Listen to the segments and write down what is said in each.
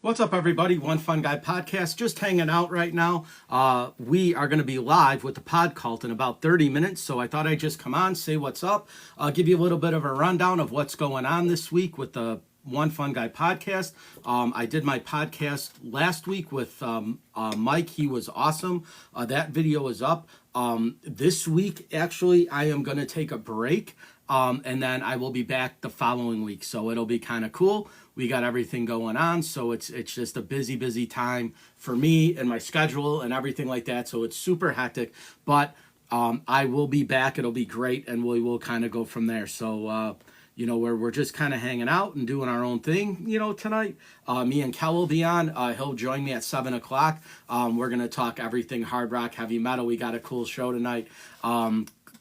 What's up, everybody? One Fun Guy Podcast, just hanging out right now. We are going to be live with the Pod Cult in about 30 minutes, so I thought I'd just come on, say what's up. I'll give you a little bit of a rundown of what's going on this week with the One Fun Guy Podcast. I did my podcast last week with Mike. He was awesome. That video is up. This week, actually, I am going to take a break. And then I will be back the following week. So it'll be kind of cool. We got everything going on. So it's just a busy time for me and my schedule and everything like that. So it's super hectic, but I will be back. It'll be great. And we will kind of go from there. So, we're just kind of hanging out and doing our own thing, tonight. Me and Kel will be on. He'll join me at 7 o'clock. We're going to talk everything hard rock, heavy metal. We got a cool show tonight.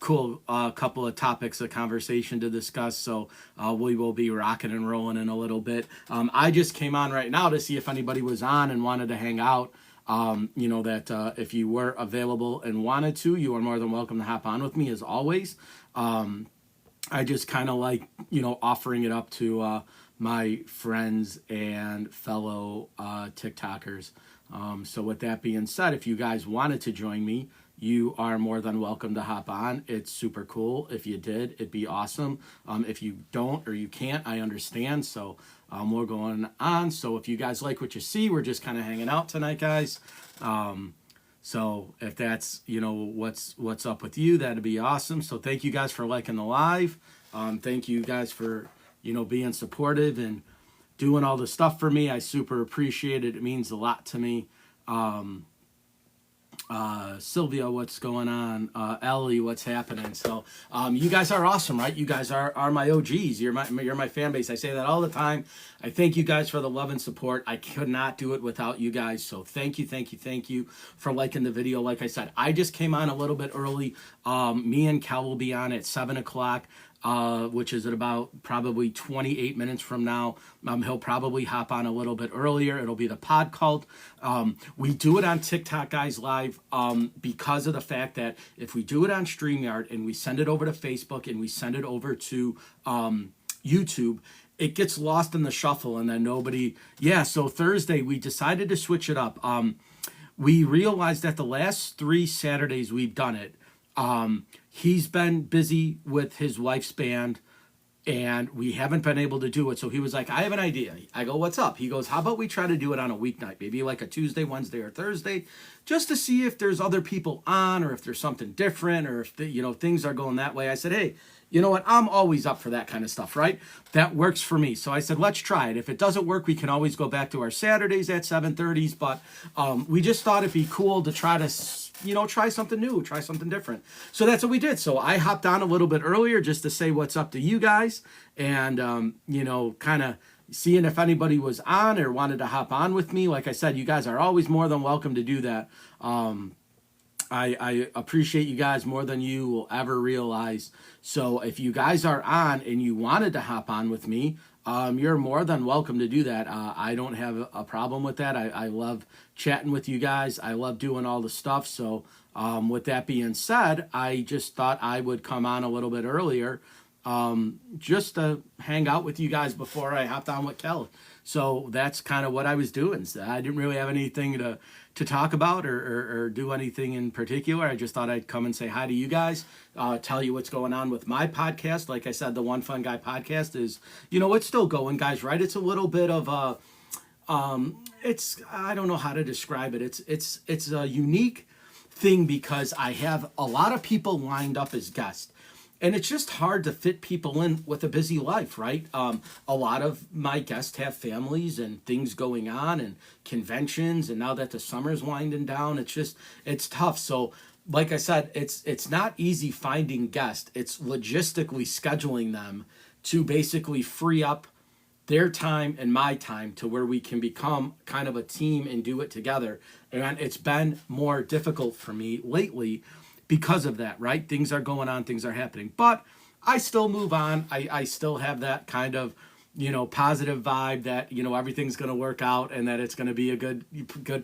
Cool couple of topics of conversation to discuss, so we will be rocking and rolling in a little bit. I just came on right now to see if anybody was on and wanted to hang out. If you were available and wanted to, you are more than welcome to hop on with me as always. I just kind of like, offering it up to my friends and fellow TikTokers. So with that being said, if you guys wanted to join me, you are more than welcome to hop on. It's super cool. If you did, it'd be awesome. If you don't or you can't, I understand. So we're going on. So if you guys like what you see, we're just kind of hanging out tonight, guys. So if that's, what's up with you, that'd be awesome. So thank you guys for liking the live. Thank you guys for, being supportive and doing all the stuff for me. I super appreciate it. It means a lot to me. Sylvia, what's going on? Ellie, what's happening? So you guys are awesome, right? You guys are my OGs. You're my fan base. I say that all the time. I thank you guys for the love and support. I could not do it without you guys. So thank you for liking the video. Like I said, I just came on a little bit early. Me and Cal will be on at 7 o'clock. Which is at about probably 28 minutes from now. He'll probably hop on a little bit earlier. It'll be the Pod Cult. We do it on TikTok, guys, live because of the fact that if we do it on StreamYard and we send it over to Facebook and we send it over to YouTube, it gets lost in the shuffle and then nobody... Yeah, so Thursday we decided to switch it up. We realized that the last 3 Saturdays we've done it, he's been busy with his wife's band and we haven't been able to do it. So he was like, I have an idea. I go, what's up? He goes, how about we try to do it on a weeknight? Maybe like a Tuesday, Wednesday, or Thursday, just to see if there's other people on or if there's something different or if, things are going that way. I said, hey, you know what? I'm always up for that kind of stuff, right? That works for me. So I said, let's try it. If it doesn't work, we can always go back to our Saturdays at 7:30s. But we just thought it'd be cool to try to, try something new, try something different. So that's what we did. So I hopped on a little bit earlier just to say what's up to you guys and, kind of seeing if anybody was on or wanted to hop on with me. Like I said, you guys are always more than welcome to do that. I appreciate you guys more than you will ever realize. So if you guys are on and you wanted to hop on with me, you're more than welcome to do that. I don't have a problem with that. I love chatting with you guys. I love doing all the stuff. So with that being said, I just thought I would come on a little bit earlier just to hang out with you guys before I hopped on with Kelly. So that's kind of what I was doing. So I didn't really have anything to talk about or do anything in particular. I just thought I'd come and say hi to you guys, tell you what's going on with my podcast. Like I said, the One Fun Guy podcast is, it's still going, guys, right? It's a little bit of a, I don't know how to describe it. It's a unique thing because I have a lot of people lined up as guests. And it's just hard to fit people in with a busy life, right? A lot of my guests have families and things going on and conventions. And now that the summer's winding down, it's tough. So like I said, it's not easy finding guests. It's logistically scheduling them to basically free up their time and my time to where we can become kind of a team and do it together. And it's been more difficult for me lately because of that, right? Things are going on, things are happening, but I still move on. I still have that kind of, positive vibe that, everything's going to work out and that it's going to be a good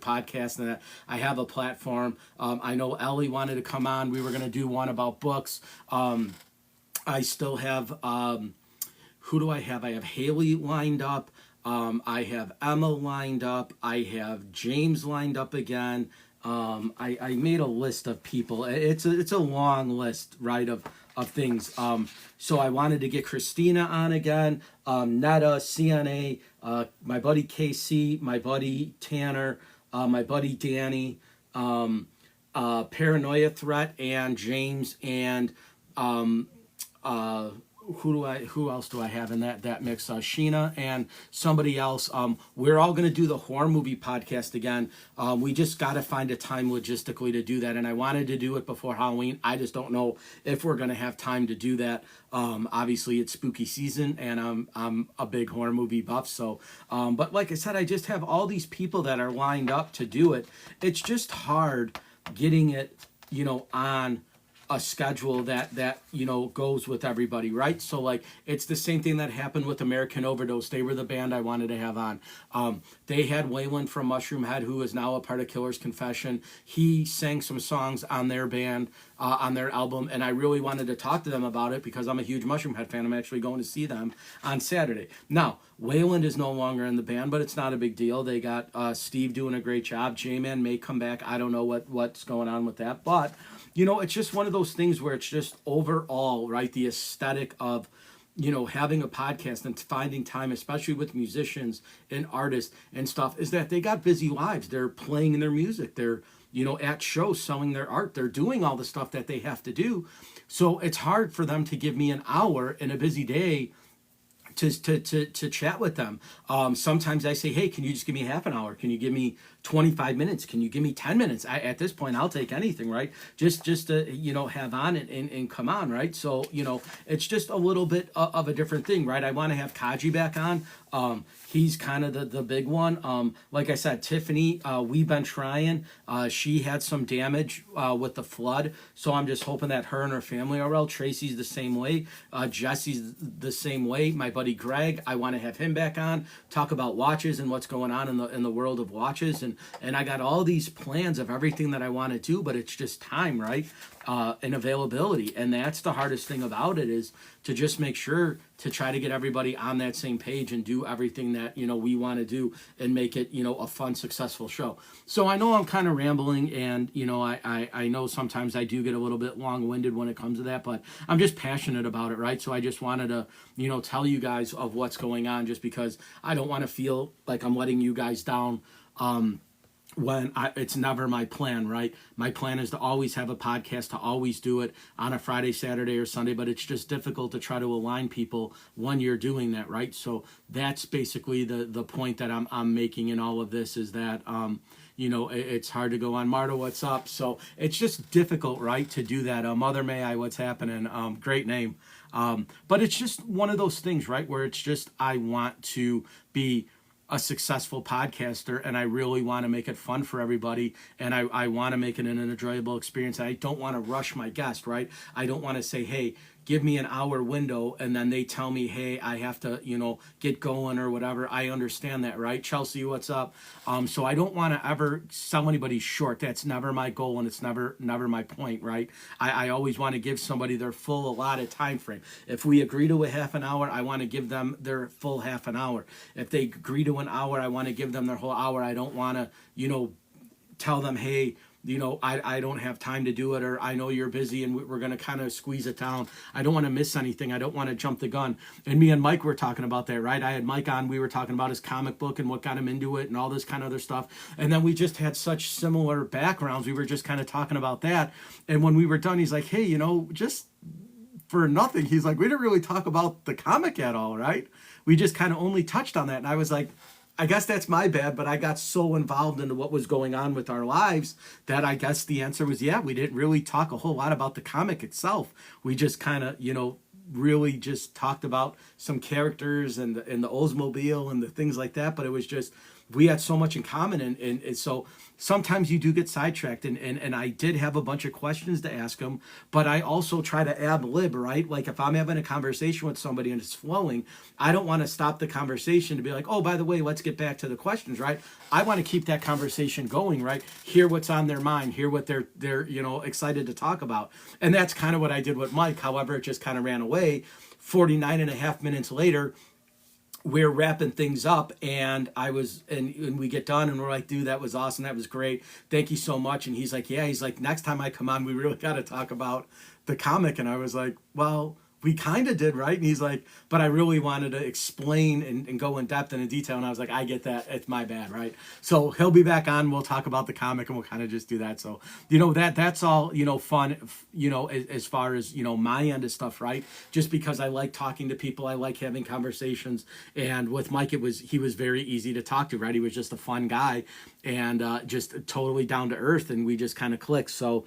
podcast and that I have a platform. I know Ellie wanted to come on. We were going to do one about books. I still have, who do I have? I have Haley lined up. I have Emma lined up. I have James lined up again. I made a list of people. It's a long list, right, of things. So I wanted to get Christina on again, Netta, CNA, my buddy KC, my buddy Tanner, my buddy Danny, Paranoia Threat, and James, and uh, who else do I have in that mix? Sheena and somebody else. We're all going to do the horror movie podcast again. We just got to find a time logistically to do that, and I wanted to do it before Halloween. I just don't know if we're going to have time to do that. Obviously it's spooky season, and I'm a big horror movie buff. So, but like I said, I just have all these people that are lined up to do it. It's just hard getting it, on a schedule that goes with everybody, right? So like it's the same thing that happened with American Overdose. They were the band I wanted to have on. They had Waylon from Mushroom Head, who is now a part of Killer's Confession. He sang some songs on their band, on their album, and I really wanted to talk to them about it because I'm a huge Mushroom Head fan. I'm actually going to see them on Saturday. Now, Wayland is no longer in the band, but it's not a big deal. They got Steve doing a great job. J-Man may come back. I don't know what's going on with that, but it's just one of those things where it's just overall, right, the aesthetic of having a podcast and finding time, especially with musicians and artists and stuff, is that they got busy lives. They're playing their music. They're, at shows selling their art. They're doing all the stuff that they have to do. So it's hard for them to give me an hour in a busy day to chat with them. Sometimes I say, hey, can you just give me half an hour? Can you give me 25 minutes? Can you give me 10 minutes? At this point, I'll take anything, right? Just to, have on and come on, right? So, it's just a little bit of a different thing, right? I want to have Kaji back on. He's kind of the big one. Like I said, Tiffany, we've been trying. She had some damage with the flood, so I'm just hoping that her and her family are well. Tracy's the same way. Jesse's the same way. My buddy Greg, I want to have him back on, talk about watches and what's going on in the world of watches, and I got all these plans of everything that I want to do, but it's just time, right? And availability, and that's the hardest thing about it, is to just make sure to try to get everybody on that same page and do everything that we want to do and make it a fun, successful show. So I know I'm kind of rambling, and I know sometimes I do get a little bit long-winded when it comes to that, but I'm just passionate about it, right? So I just wanted to tell you guys of what's going on, just because I don't want to feel like I'm letting you guys down. When it's never my plan, right? My plan is to always have a podcast, to always do it on a Friday, Saturday, or Sunday, but it's just difficult to try to align people when you're doing that, right? So that's basically the point that I'm making in all of this, is that it's hard to go on. Marta, what's up? So it's just difficult, right, to do that. Mother May I, what's happening? Great name. But it's just one of those things, right, where it's just I want to be a successful podcaster, and I really want to make it fun for everybody, and I want to make it an enjoyable experience. I don't want to rush my guest, right? I don't want to say, hey, give me an hour window, and then they tell me, hey, I have to, get going or whatever. I understand that, right? Chelsea, what's up? So I don't want to ever sell anybody short. That's never my goal, and it's never my point, right? I always want to give somebody their full allotted time frame. If we agree to a half an hour, I want to give them their full half an hour. If they agree to an hour, I want to give them their whole hour. I don't want to, tell them, hey, I don't have time to do it, or I know you're busy and we're going to kind of squeeze it down. I don't want to miss anything. I don't want to jump the gun. And me and Mike were talking about that, right? I had Mike on. We were talking about his comic book and what got him into it and all this kind of other stuff. And then we just had such similar backgrounds. We were just kind of talking about that. And when we were done, he's like, hey, just for nothing, he's like, we didn't really talk about the comic at all, right? We just kind of only touched on that. And I was like, I guess that's my bad, but I got so involved into what was going on with our lives that I guess the answer was, yeah, we didn't really talk a whole lot about the comic itself. We just kind of, really just talked about some characters and the Oldsmobile and the things like that, but it was just, we had so much in common, and so sometimes you do get sidetracked, and I did have a bunch of questions to ask him, but I also try to ad lib, right? Like if I'm having a conversation with somebody and it's flowing, I don't want to stop the conversation to be like, oh, by the way, let's get back to the questions, right? I want to keep that conversation going, right? Hear what's on their mind, hear what they're excited to talk about. And that's kind of what I did with Mike. However, it just kind of ran away. 49 and a half minutes later, we're wrapping things up, and and we get done and we're like, dude, that was awesome, that was great, thank you so much. And he's like, yeah, he's like, next time I come on, we really got to talk about the comic. And I was like, well, we kind of did, right? And he's like, but I really wanted to explain and go in depth and in detail. And I was like, I get that, it's my bad, right? So he'll be back on, we'll talk about the comic, and we'll kind of just do that. So that's all fun, as far as my end of stuff, right? Just because I like talking to people, I like having conversations. And with Mike, he was very easy to talk to, right? He was just a fun guy, and just totally down to earth, and we just kind of clicked. So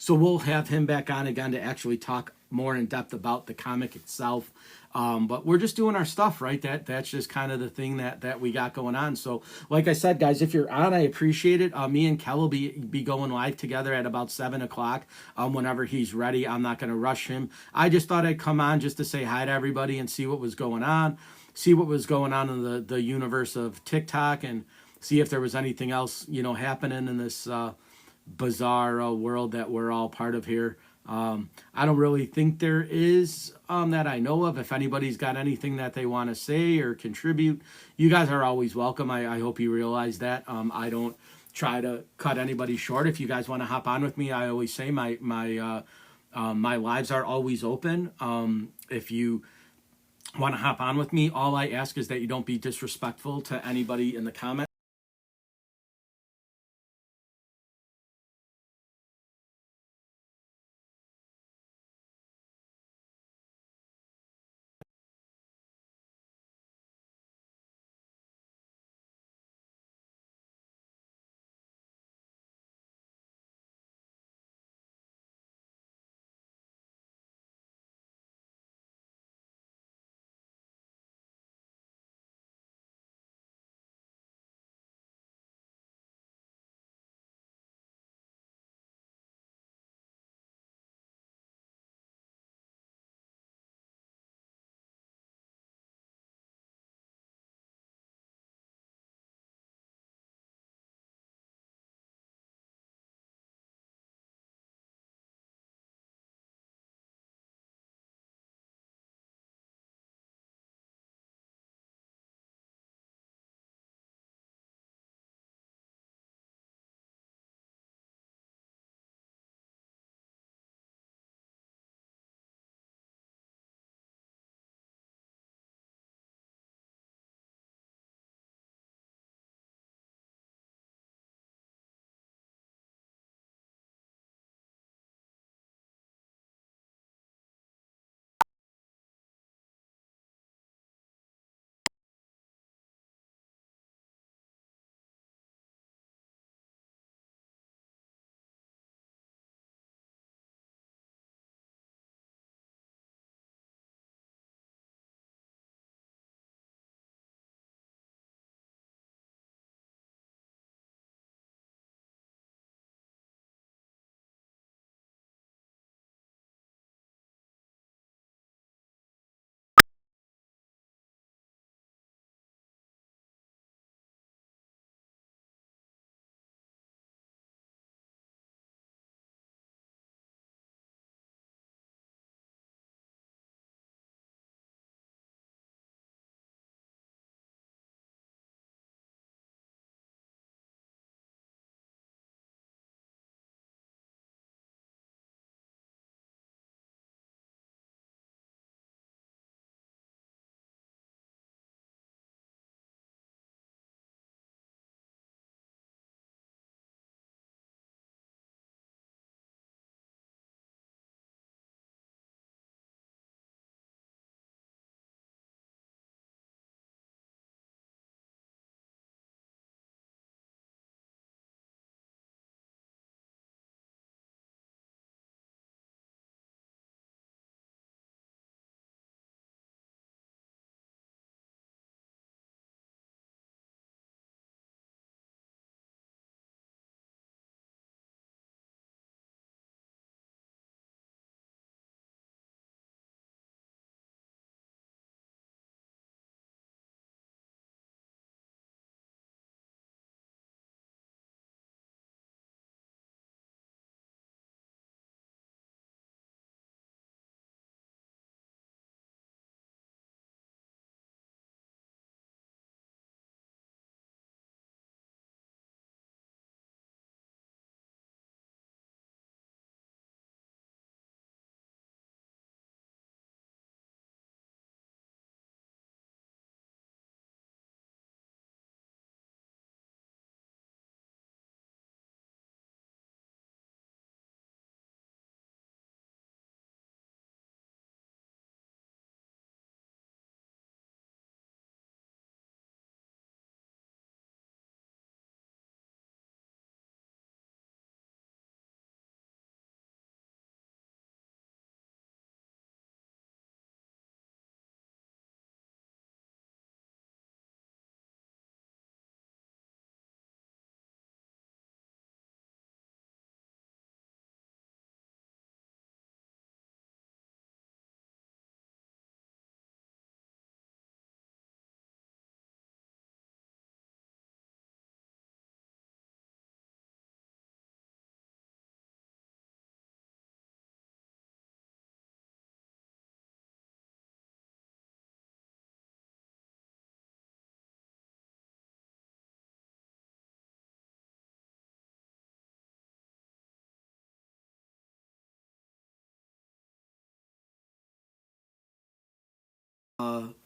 we'll have him back on again to actually talk more in depth about the comic itself. But we're just doing our stuff, right? That's just kind of the thing that we got going on. So like I said, guys, if you're on, I appreciate it. Me and Kel will be going live together at about 7 o'clock, whenever he's ready. I'm not going to rush him. I just thought I'd come on just to say hi to everybody and see what was going on, in the universe of TikTok, and see if there was anything else, happening in this bizarre world that we're all part of here. I don't really think there is, that I know of. If anybody's got anything that they want to say or contribute, you guys are always welcome. I hope you realize that. I don't try to cut anybody short. If you guys want to hop on with me, I always say my lives are always open. If you want to hop on with me, all I ask is that you don't be disrespectful to anybody in the comments.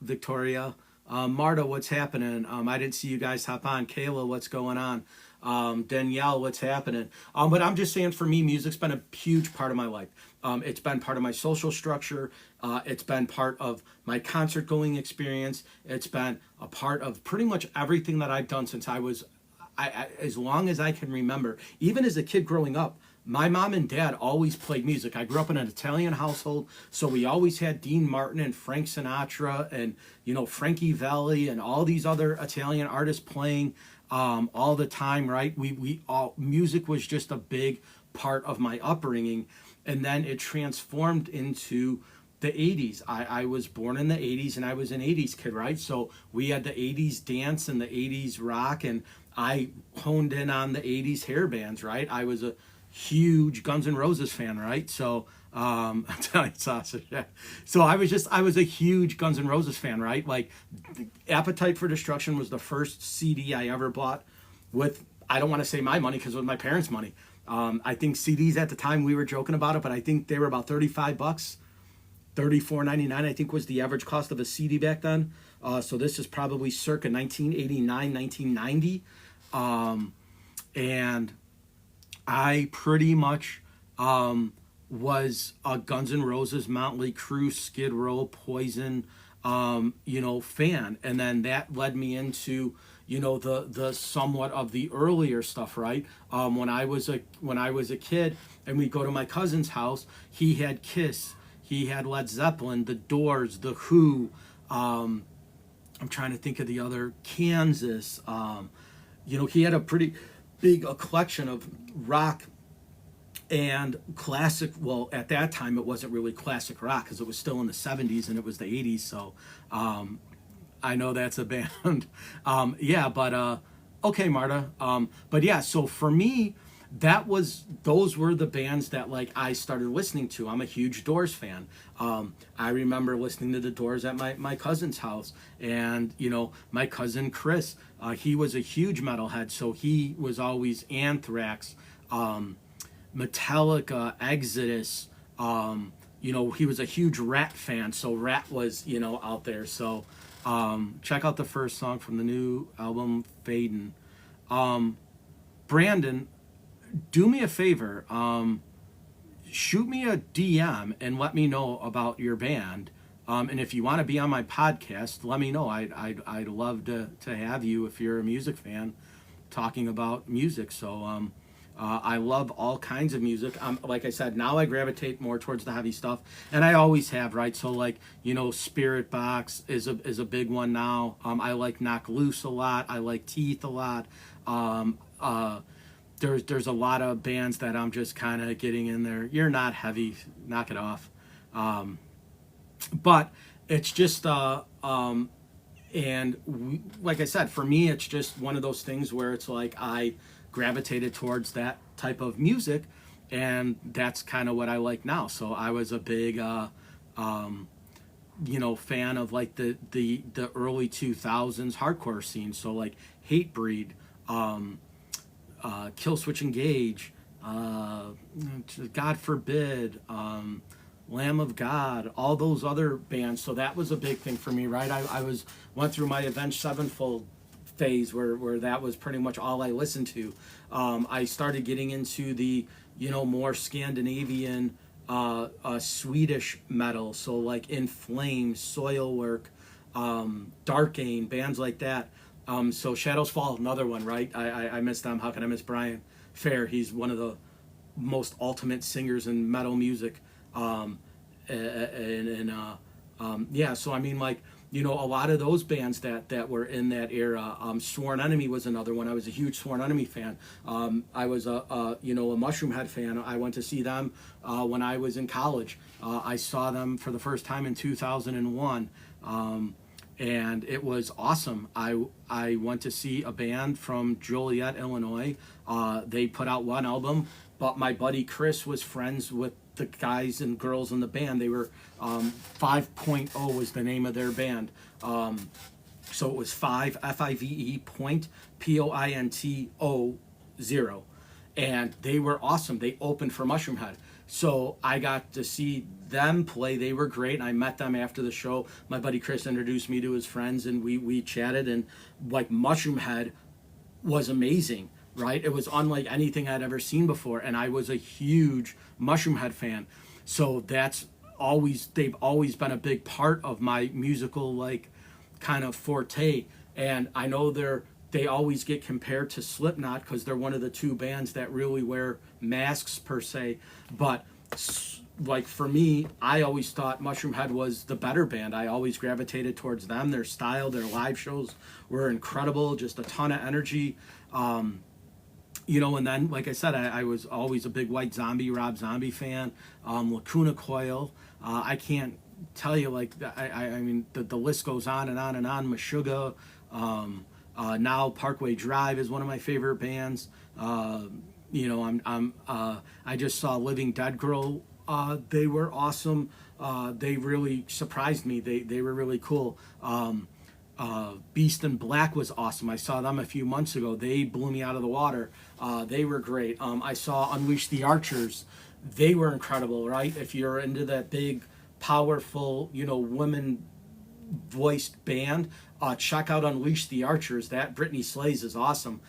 Victoria. Marta, what's happening? I didn't see you guys hop on. Kayla, what's going on? Danielle, what's happening? But I'm just saying, for me, music's been a huge part of my life. It's been part of my social structure. It's been part of my concert going experience. It's been a part of pretty much everything that I've done since as long as I can remember. Even as a kid growing up, my mom and dad always played music. I grew up in an Italian household, so we always had Dean Martin and Frank Sinatra and, Frankie Valli and all these other Italian artists playing all the time, right? We all, music was just a big part of my upbringing, and then it transformed into the 80s. I was born in the 80s, and I was an 80s kid, right? So we had the 80s dance and the 80s rock, and I honed in on the 80s hair bands, right? I was a huge Guns N' Roses fan, right? So Italian sausage. Yeah. So I was a huge Guns N' Roses fan, right? Like, Appetite for Destruction was the first CD I ever bought with, I don't want to say my money because it was my parents' money. I think CDs at the time, we were joking about it, but I think they were about $35, $34.99, I think was the average cost of a CD back then. So this is probably circa 1989, 1990. And I pretty much was a Guns N' Roses, Motley Crue, Skid Row, Poison, fan. And then that led me into, the somewhat of the earlier stuff, right? When I was a kid and we'd go to my cousin's house, he had Kiss, he had Led Zeppelin, The Doors, The Who, I'm trying to think of the other, Kansas. He had a pretty big a collection of rock and classic. Well, at that time, it wasn't really classic rock because it was still in the 70s and it was the 80s. So I know that's a band. Okay, Marta. But yeah, so for me, those were the bands that, like, I started listening to. I'm a huge Doors fan. I remember listening to the Doors at my cousin's house, and my cousin Chris, he was a huge metalhead, so he was always Anthrax, Metallica, Exodus. He was a huge Rat fan, so Rat was out there. So check out the first song from the new album, Fadin'. Brandon, do me a favor, shoot me a DM and let me know about your band. And if you want to be on my podcast, let me know. I'd love to have you, if you're a music fan, talking about music. So I love all kinds of music. Like I said, now I gravitate more towards the heavy stuff, and I always have, right? So, like, Spirit Box is a big one now. I like Knock Loose a lot. I like Teeth a lot. There's a lot of bands that I'm just kind of getting in there. You're not heavy, knock it off. But it's just like I said, for me, it's just one of those things where it's like I gravitated towards that type of music, and that's kind of what I like now. So I was a big fan of, like, the early 2000s hardcore scene. So, like, Hatebreed, Killswitch Engage, God Forbid, Lamb of God, all those other bands. So that was a big thing for me, right? I went through my Avenged Sevenfold phase where that was pretty much all I listened to. I started getting into the more Scandinavian, Swedish metal, so like In Flames, Soilwork, Darkane, bands like that. So Shadows Fall, another one, right? I miss them. How can I miss Brian Fair? He's one of the most ultimate singers in metal music. So I mean, like, a lot of those bands that were in that era. Sworn Enemy was another one. I was a huge Sworn Enemy fan. I was a Mushroom Head fan. I went to see them when I was in college. I saw them for the first time in 2001. And it was awesome. I went to see a band from Joliet, Illinois. They put out one album, but my buddy Chris was friends with the guys and girls in the band. They were 5.0 was the name of their band. So it was Five point POINTO 0, and they were awesome. They opened for Mushroom Head. So I got to see them play. They were great. And I met them after the show. My buddy Chris introduced me to his friends, and we chatted. And like Mushroom Head was amazing, right? It was unlike anything I'd ever seen before. And I was a huge Mushroom Head fan. So they've always been a big part of my musical, like, kind of forte. And I know they always get compared to Slipknot because they're one of the two bands that really wear masks per se. But like for me, I always thought Mushroom Head was the better band. I always gravitated towards them. Their style, their live shows were incredible, just a ton of energy. And then, like I said, I was always a big White Zombie, Rob Zombie fan. Lacuna Coil. I can't tell you, like, I mean, the list goes on and on and on. Meshuggah. Now Parkway Drive is one of my favorite bands. I just saw Living Dead Girl. They were awesome. They really surprised me. They were really cool. Beast in Black was awesome. I saw them a few months ago. They blew me out of the water. They were great. I saw Unleash the Archers. They were incredible, right? If you're into that big, powerful, women voiced band, check out Unleash the Archers. That Brittany Slays is awesome.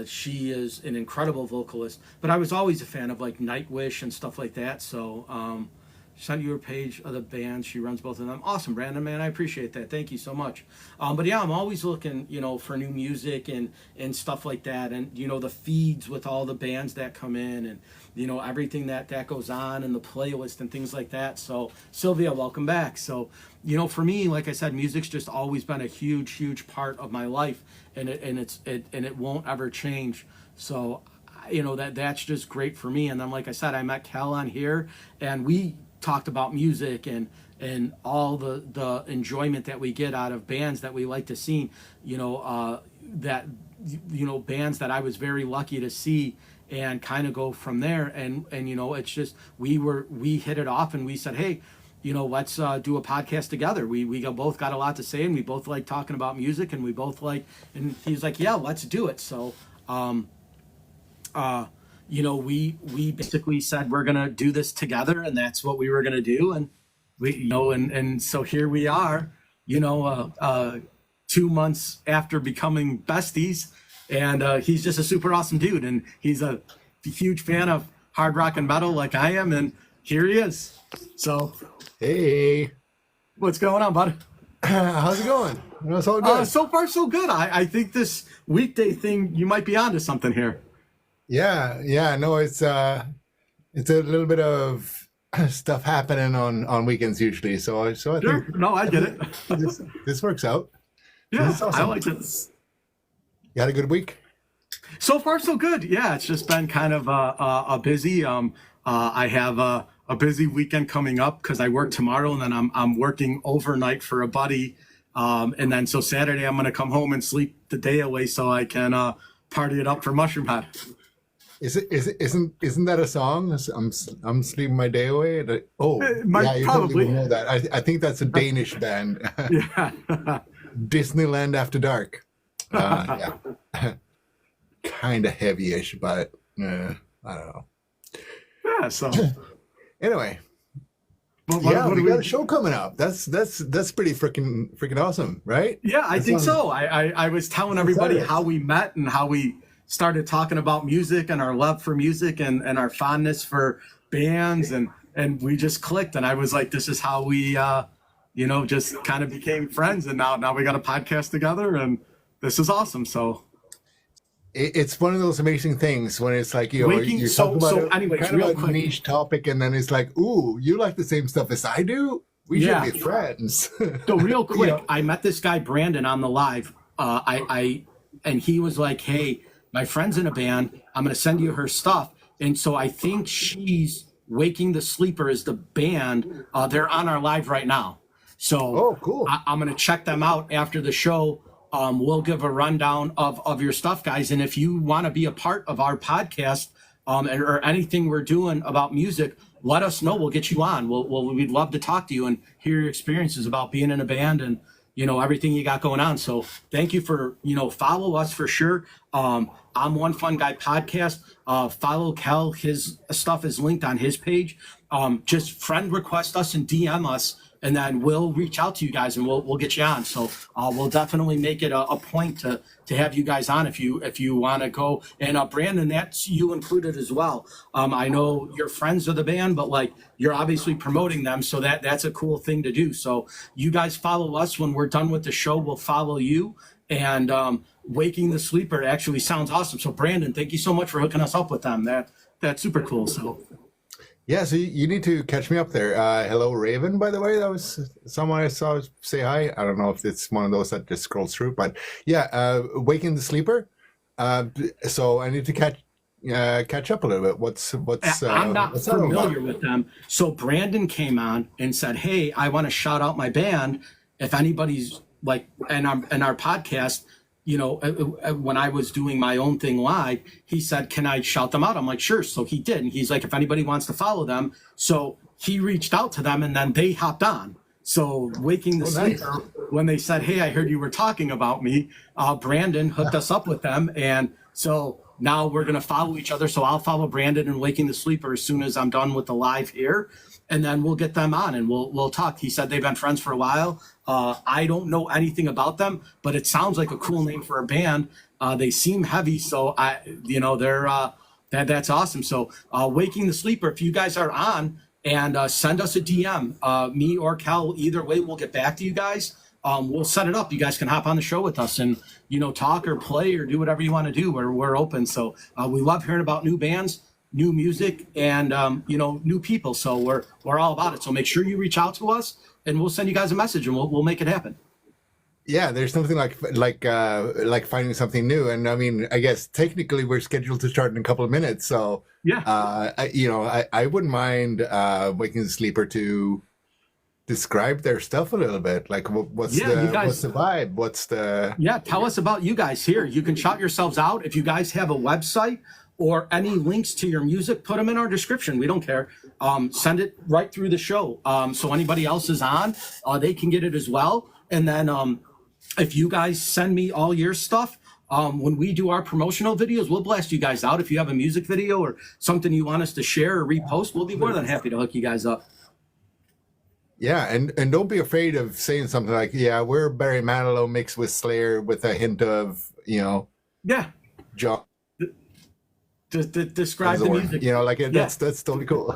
She is an incredible vocalist, but I was always a fan of like Nightwish and stuff like that. So sent you a page of the band. She runs both of them. Awesome, Brandon, man. I appreciate that. Thank you so much. But yeah, I'm always looking, for new music and stuff like that. And, the feeds with all the bands that come in and, everything that goes on and the playlist and things like that. So Sylvia, welcome back. So, for me, like I said, music's just always been a huge, huge part of my life, and it won't ever change. So, that's just great for me. And then, like I said, I met Cal on here, and we talked about music and all the enjoyment that we get out of bands that we like to see, bands that I was very lucky to see, and kind of go from there. And it's just we hit it off, and we said, hey, let's do a podcast together. We both got a lot to say, and we both like talking about music, and we both and he's like, yeah, let's do it. So we basically said we're gonna do this together, and that's what we were gonna do. And and so here we are, 2 months after becoming besties, and he's just a super awesome dude, and he's a huge fan of hard rock and metal like I am, and here he is. So, hey, what's going on, bud? How's it going? It's all good. So far, so good. I think this weekday thing, you might be onto something here. Yeah. No, it's a little bit of stuff happening on weekends usually. So I Sure. think No, I get it. this works out. Yeah, This is awesome. I like it. You had a good week? So far, so good. Yeah, it's just been kind of a busy. I have a busy weekend coming up because I work tomorrow, and then I'm working overnight for a buddy, and then so Saturday I'm gonna come home and sleep the day away so I can party it up for Mushroom Head. Isn't that a song? I'm sleeping my day away. Oh, yeah, you Probably. totally would know that. I think that's a Danish band. Yeah. Disneyland After Dark. Yeah, kind of heavy-ish, but I don't know. Yeah. So. Anyway, What we do got a show coming up. That's pretty freaking awesome, right? Yeah, I think so. I was telling everybody how we met and how we started talking about music and our love for music and our fondness for bands, and we just clicked, and I was like, this is how we just kind of became friends, and now we got a podcast together, and this is awesome. So It's one of those amazing things when it's like, you so talk about anyways, kind real of a quick. niche topic, and then it's like, ooh, you like the same stuff as I do? We Yeah. should be friends. So real quick, Yeah. I met this guy Brandon on the live. And he was like, "Hey, my friend's in a band. I'm gonna send you her stuff." And so I think she's Waking the Sleeper is the band. They're on our live right now. So Oh, cool. I'm gonna check them out after the show. We'll give a rundown of your stuff, guys. And if you want to be a part of our podcast or anything we're doing about music, let us know. We'll get you on. We'd love to talk to you and hear your experiences about being in a band and everything you got going on. So thank you for, follow us for sure. I'm One Fun Guy Podcast. Follow Kel. His stuff is linked on his page. Just friend request us and DM us, and then we'll reach out to you guys and we'll get you on. So we'll definitely make it a point to have you guys on if you want to go. And Brandon, that's you included as well. I know you're friends of the band, but like you're obviously promoting them, so that's a cool thing to do. So you guys follow us. When we're done with the show, we'll follow you. And Waking the Sleeper actually sounds awesome. So Brandon, thank you so much for hooking us up with them. That's super cool. So. Yeah, so you need to catch me up there. Hello, Raven, by the way. That was someone I saw say hi. I don't know if it's one of those that just scrolls through, but yeah, Waking the Sleeper. So I need to catch up a little bit. I'm not what's that all about? familiar with them. So Brandon came on and said, "Hey, I want to shout out my band. If anybody's like in our podcast, when I was doing my own thing live, he said, can I shout them out? I'm like, sure. So he did. And he's like, if anybody wants to follow them. So he reached out to them and then they hopped on. So Waking the Sleeper, when they said, hey, I heard you were talking about me, Brandon hooked us up with them. And so now we're going to follow each other. So I'll follow Brandon and Waking the Sleeper as soon as I'm done with the live here. And then we'll get them on and we'll talk. He said they've been friends for a while. I don't know anything about them, but it sounds like a cool name for a band. They seem heavy, so they're that's awesome. So Waking the Sleeper, if you guys are on, and send us a DM, me or Cal, either way, we'll get back to you guys. We'll set it up. You guys can hop on the show with us and talk or play or do whatever you want to do. We're open. So we love hearing about new bands, new music, and new people. So we're all about it. So make sure you reach out to us, and we'll send you guys a message, and we'll make it happen. Yeah, there's something like finding something new, and I mean, I guess technically we're scheduled to start in a couple of minutes. So Yeah. I wouldn't mind Waking the Sleeper to describe their stuff a little bit. Like, what's what's the vibe? What's the Tell us about you guys here. You can shout yourselves out. If you guys have a website or any links to your music, put them in our description. We don't care. Send it right through the show. So anybody else is on, they can get it as well. And then if you guys send me all your stuff, when we do our promotional videos, we'll blast you guys out. If you have a music video or something you want us to share or repost, we'll be more than happy to hook you guys up. Yeah, and don't be afraid of saying something like, yeah, we're Barry Manilow mixed with Slayer with a hint of, John. Describe the music. That's totally cool.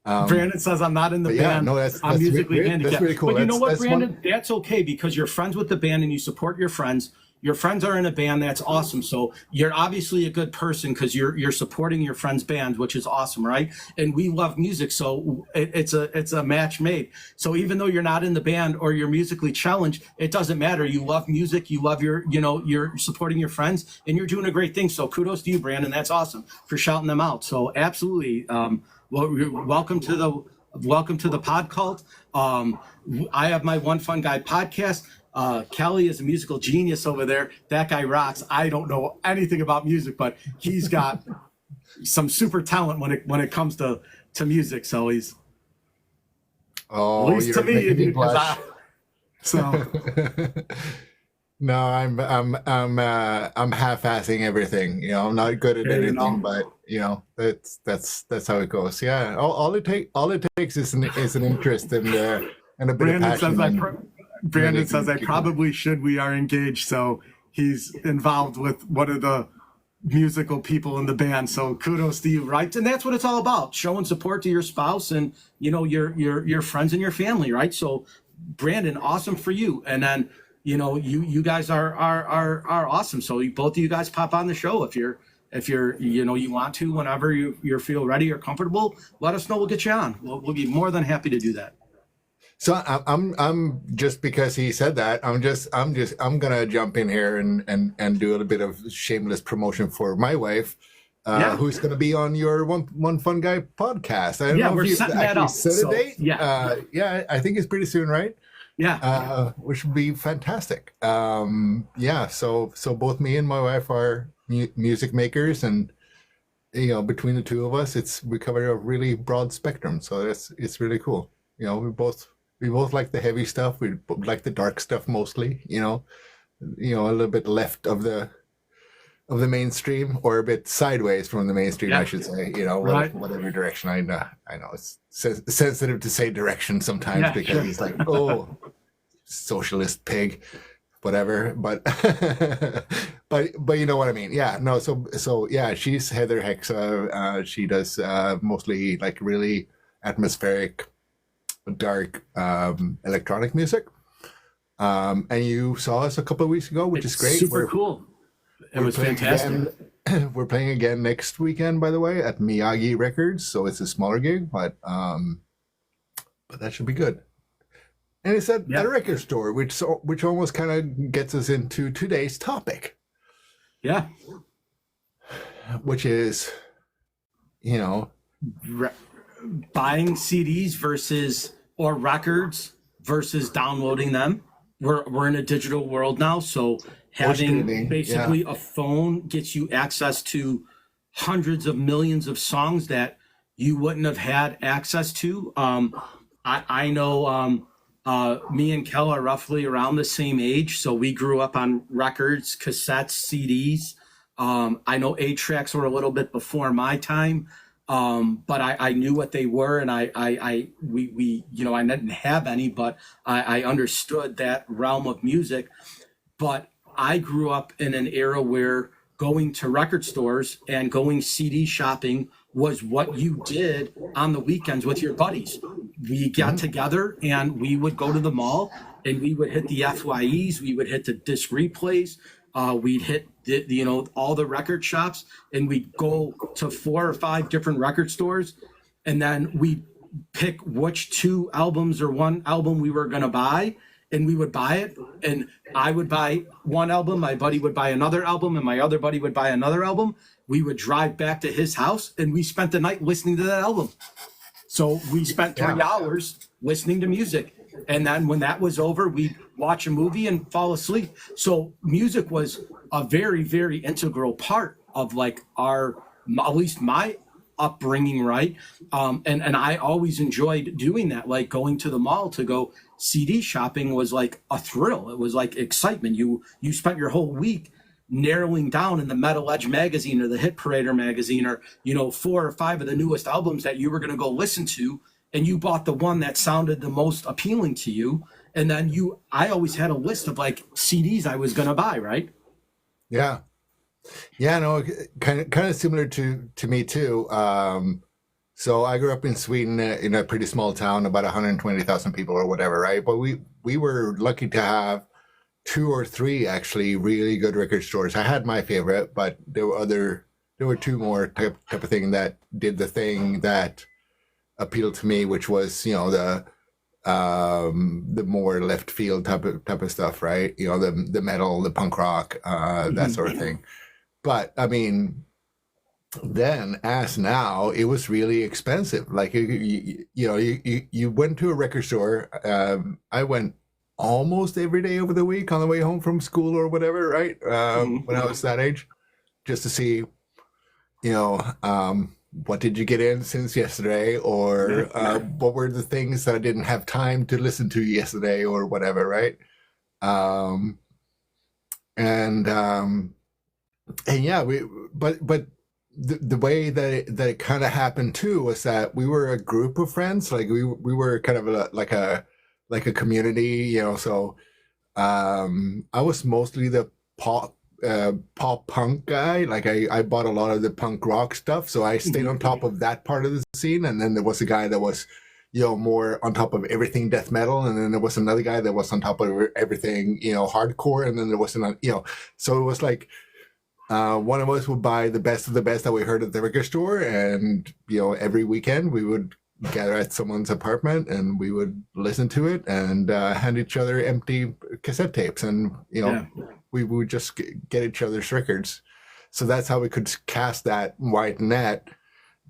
Brandon says I'm not in the band. No, that's musically handicapped. That's really cool. But you know what, Brandon? That's okay because you're friends with the band and you support your friends. Your friends are in a band. That's awesome. So you're obviously a good person because you're supporting your friend's band, which is awesome, right? And we love music, so it's a match made. So even though you're not in the band or you're musically challenged, it doesn't matter. You love music. You love you're supporting your friends, and you're doing a great thing. So kudos to you, Brandon. That's awesome for shouting them out. So absolutely. Welcome to the Pod Cult. I have my One Fun Guy podcast. Kelly is a musical genius over there. That guy rocks. I don't know anything about music, but he's got some super talent when it comes to music. So he's at least to me. So no, I'm half-assing everything. I'm not good at anything, but that's how it goes. Yeah, all it takes is an interest and a bit Brandon of passion. Brandon says I probably should. We are engaged, so he's involved with one of the musical people in the band. So kudos to you, right? And that's what it's all about: showing support to your spouse and your friends and your family, right? So, Brandon, awesome for you. And then you guys are awesome. So both of you guys pop on the show if you're you want to whenever you feel ready or comfortable. Let us know. We'll get you on. We'll be more than happy to do that. So I'm just because he said that I'm gonna jump in here and do a little bit of shameless promotion for my wife, who's gonna be on your One Fun Guy podcast. I don't know we're if you setting that up. set a date. I think it's pretty soon, right? Yeah. Which would be fantastic. So both me and my wife are music makers, and between the two of us, we cover a really broad spectrum. So it's really cool. we both like the heavy stuff. We like the dark stuff mostly. A little bit left of the mainstream, or a bit sideways from the mainstream, Yeah. I should say. Right. Whatever direction. I know it's sensitive to say direction sometimes Yeah, because sure. it's like, oh, socialist pig, whatever. But but you know what I mean. Yeah. No. So yeah, she's Heather Hexa. She does mostly like really atmospheric, dark electronic music. And you saw us a couple of weeks ago, which is great. Super cool. It was playing fantastic. We're playing again next weekend, by the way, at Miyagi Records. So it's a smaller gig, but that should be good. And it's at a record store, which almost kind of gets us into today's topic. Yeah. Which is, buying CDs or records versus downloading them. We're in a digital world now, so having streaming, basically a phone gets you access to hundreds of millions of songs that you wouldn't have had access to. I know me and Kel are roughly around the same age, so we grew up on records, cassettes, CDs. I know 8-tracks were a little bit before my time, but I knew what they were, and I didn't have any, but I understood that realm of music. But I grew up in an era where going to record stores and going CD shopping was what you did on the weekends with your buddies. We got together and we would go to the mall and we would hit the FYEs, we would hit the disc replays, we'd hit all the record shops, and we'd go to 4 or 5 different record stores, and then we'd pick which 2 albums or 1 album we were going to buy, and we would buy it. And I would buy 1 album, my buddy would buy another album, and my other buddy would buy another album. We would drive back to his house and we spent the night listening to that album. So we spent 3 hours listening to music. And then when that was over, we'd watch a movie and fall asleep. So music was a very, very integral part of like at least my upbringing, right? And I always enjoyed doing that, like going to the mall to go CD shopping was like a thrill. It was like excitement. You spent your whole week narrowing down in the Metal Edge magazine or the Hit Parader magazine, or 4 or 5 of the newest albums that you were going to go listen to, and you bought the one that sounded the most appealing to you. And then I always had a list of like CDs I was going to buy, right? Yeah. Yeah, no, kind of similar to me too. So I grew up in Sweden in a pretty small town, about 120,000 people or whatever, right? But we were lucky to have 2 or 3 actually really good record stores. I had my favorite, but there were 2 more type of thing that did the thing that appealed to me, which was the more left field type of stuff, right? The metal, the punk rock, that sort of thing. But I mean, then as now, it was really expensive. Like you went to a record store. I went almost every day over the week on the way home from school or whatever, right? When I was that age, just to see, what did you get in since yesterday, or what were the things that I didn't have time to listen to yesterday, or whatever, right? And yeah, but the way that it kind of happened too was that we were a group of friends, like we were kind of like a community, So I was mostly the pop punk guy. Like I bought a lot of the punk rock stuff, so I stayed on top of that part of the scene. And then there was a guy that was more on top of everything death metal, and then there was another guy that was on top of everything hardcore, and then there was another, so it was like one of us would buy the best of the best that we heard at the record store, and every weekend we would gather at someone's apartment and we would listen to it and hand each other empty cassette tapes, and we would just get each other's records. So that's how we could cast that wide net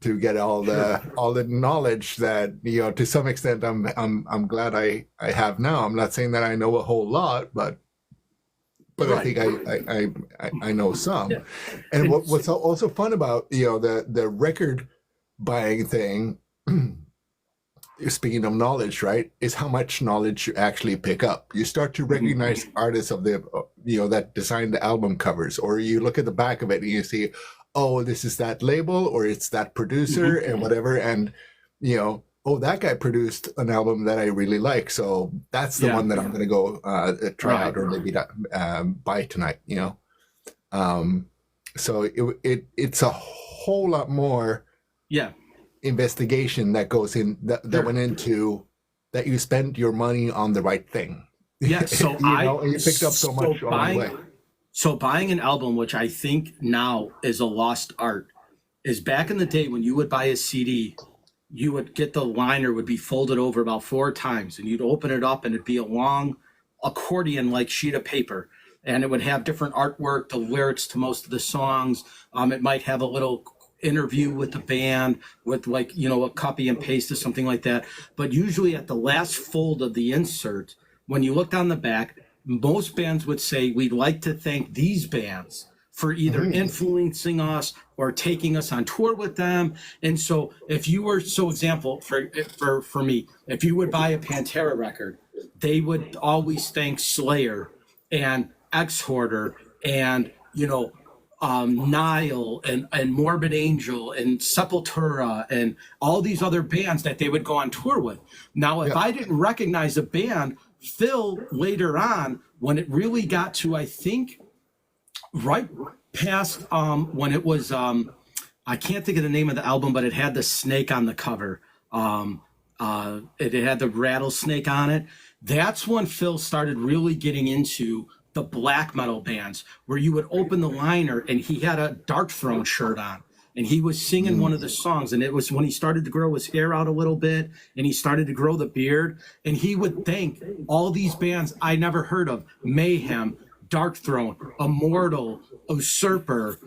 to get all the knowledge that to some extent I'm glad I have now. I'm not saying that I know a whole lot, but right. I think I know some. Yeah. And what's also fun about the record buying thing speaking of knowledge, right, is how much knowledge you actually pick up. You start to recognize artists of the, that design the album covers, or you look at the back of it and you see, oh, this is that label, or it's that producer and whatever. And, oh, that guy produced an album that I really like. So that's the one that I'm going to go try out or maybe buy tonight, So it's a whole lot more investigation that goes in that went into that you spent your money on the right thing. Yeah, so you picked up so much on the way. So buying an album, which I think now is a lost art, is back in the day when you would buy a CD, you would get the liner would be folded over about 4 times, and you'd open it up and it'd be a long accordion-like sheet of paper, and it would have different artwork, the lyrics to most of the songs. It might have a little interview with the band with a copy and paste or something like that. But usually at the last fold of the insert, when you looked on the back, most bands would say, we'd like to thank these bands for either influencing us or taking us on tour with them. And so if you were, example, for me, if you would buy a Pantera record, they would always thank Slayer and Exhorder and, Nile and Morbid Angel and Sepultura and all these other bands that they would go on tour with. Now, if I didn't recognize a band, Phil later on, when it really got to, I think, right past when it was, I can't think of the name of the album, but it had the snake on the cover. It had the rattlesnake on it. That's when Phil started really getting into the black metal bands, where you would open the liner and he had a Darkthrone shirt on and he was singing one of the songs. And it was when he started to grow his hair out a little bit and he started to grow the beard, and he would thank all these bands I never heard of: Mayhem, Darkthrone, Immortal, Usurper,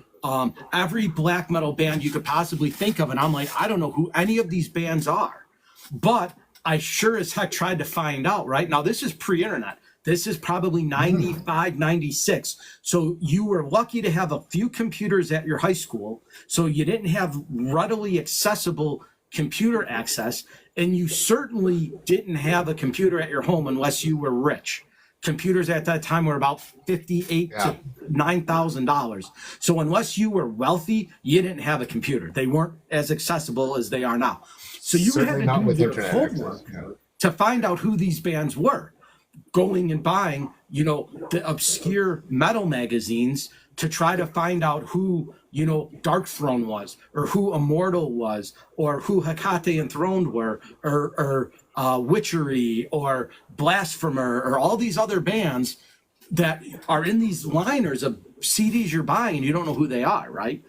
every black metal band you could possibly think of. And I'm like, I don't know who any of these bands are, but I sure as heck tried to find out. Right now, this is pre-internet. This is probably 95, 96. So you were lucky to have a few computers at your high school. So you didn't have readily accessible computer access. And you certainly didn't have a computer at your home unless you were rich. Computers at that time were about $58,000 to $9,000. So unless you were wealthy, you didn't have a computer. They weren't as accessible as they are now. So you Certainly had not to do with your internet homework access, to find out who these bands were. Going and buying, the obscure metal magazines to try to find out who, Darkthrone was, or who Immortal was, or who Hecate Enthroned were, or Witchery, or Blasphemer, or all these other bands that are in these liners of CDs you're buying and you don't know who they are, right?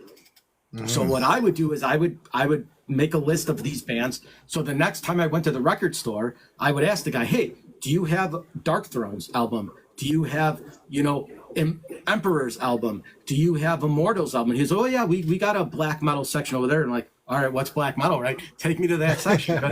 So what I would do is I would make a list of these bands. So the next time I went to the record store, I would ask the guy, hey, do you have Darkthrone's album? Do you have, Emperor's album? Do you have Immortal's album? He goes, oh yeah, we got a black metal section over there. And like, all right, what's black metal, right? Take me to that section.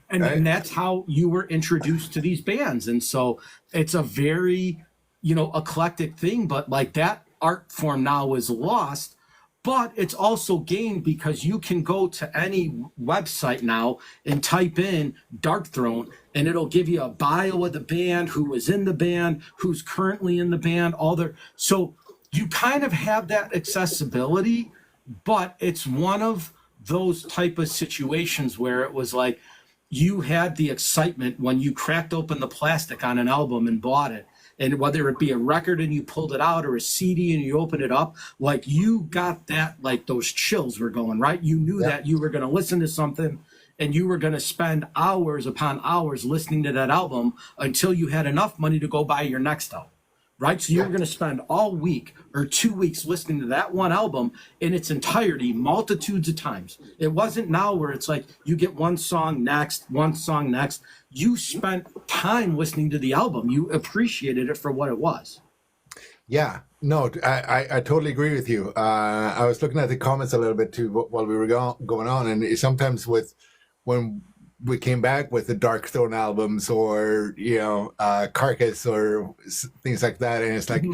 And that's how you were introduced to these bands. And so it's a very, eclectic thing, but like that art form now is lost. But it's also gained because you can go to any website now and type in Darkthrone, and it'll give you a bio of the band, who was in the band, who's currently in the band, so you kind of have that accessibility, but it's one of those type of situations where it was like you had the excitement when you cracked open the plastic on an album and bought it. And whether it be a record and you pulled it out or a CD and you opened it up, like you got that, like those chills were going, right? You knew that you were going to listen to something and you were going to spend hours upon hours listening to that album until you had enough money to go buy your next album, right? So you were going to spend all week or 2 weeks listening to that one album in its entirety, multitudes of times. It wasn't now where it's like you get one song next. You spent time listening to the album. You appreciated it for what it was. Yeah, no, I totally agree with you. I was looking at the comments a little bit too while we were going on, and sometimes when we came back with the Dark Throne albums, or Carcass, or things like that, and it's like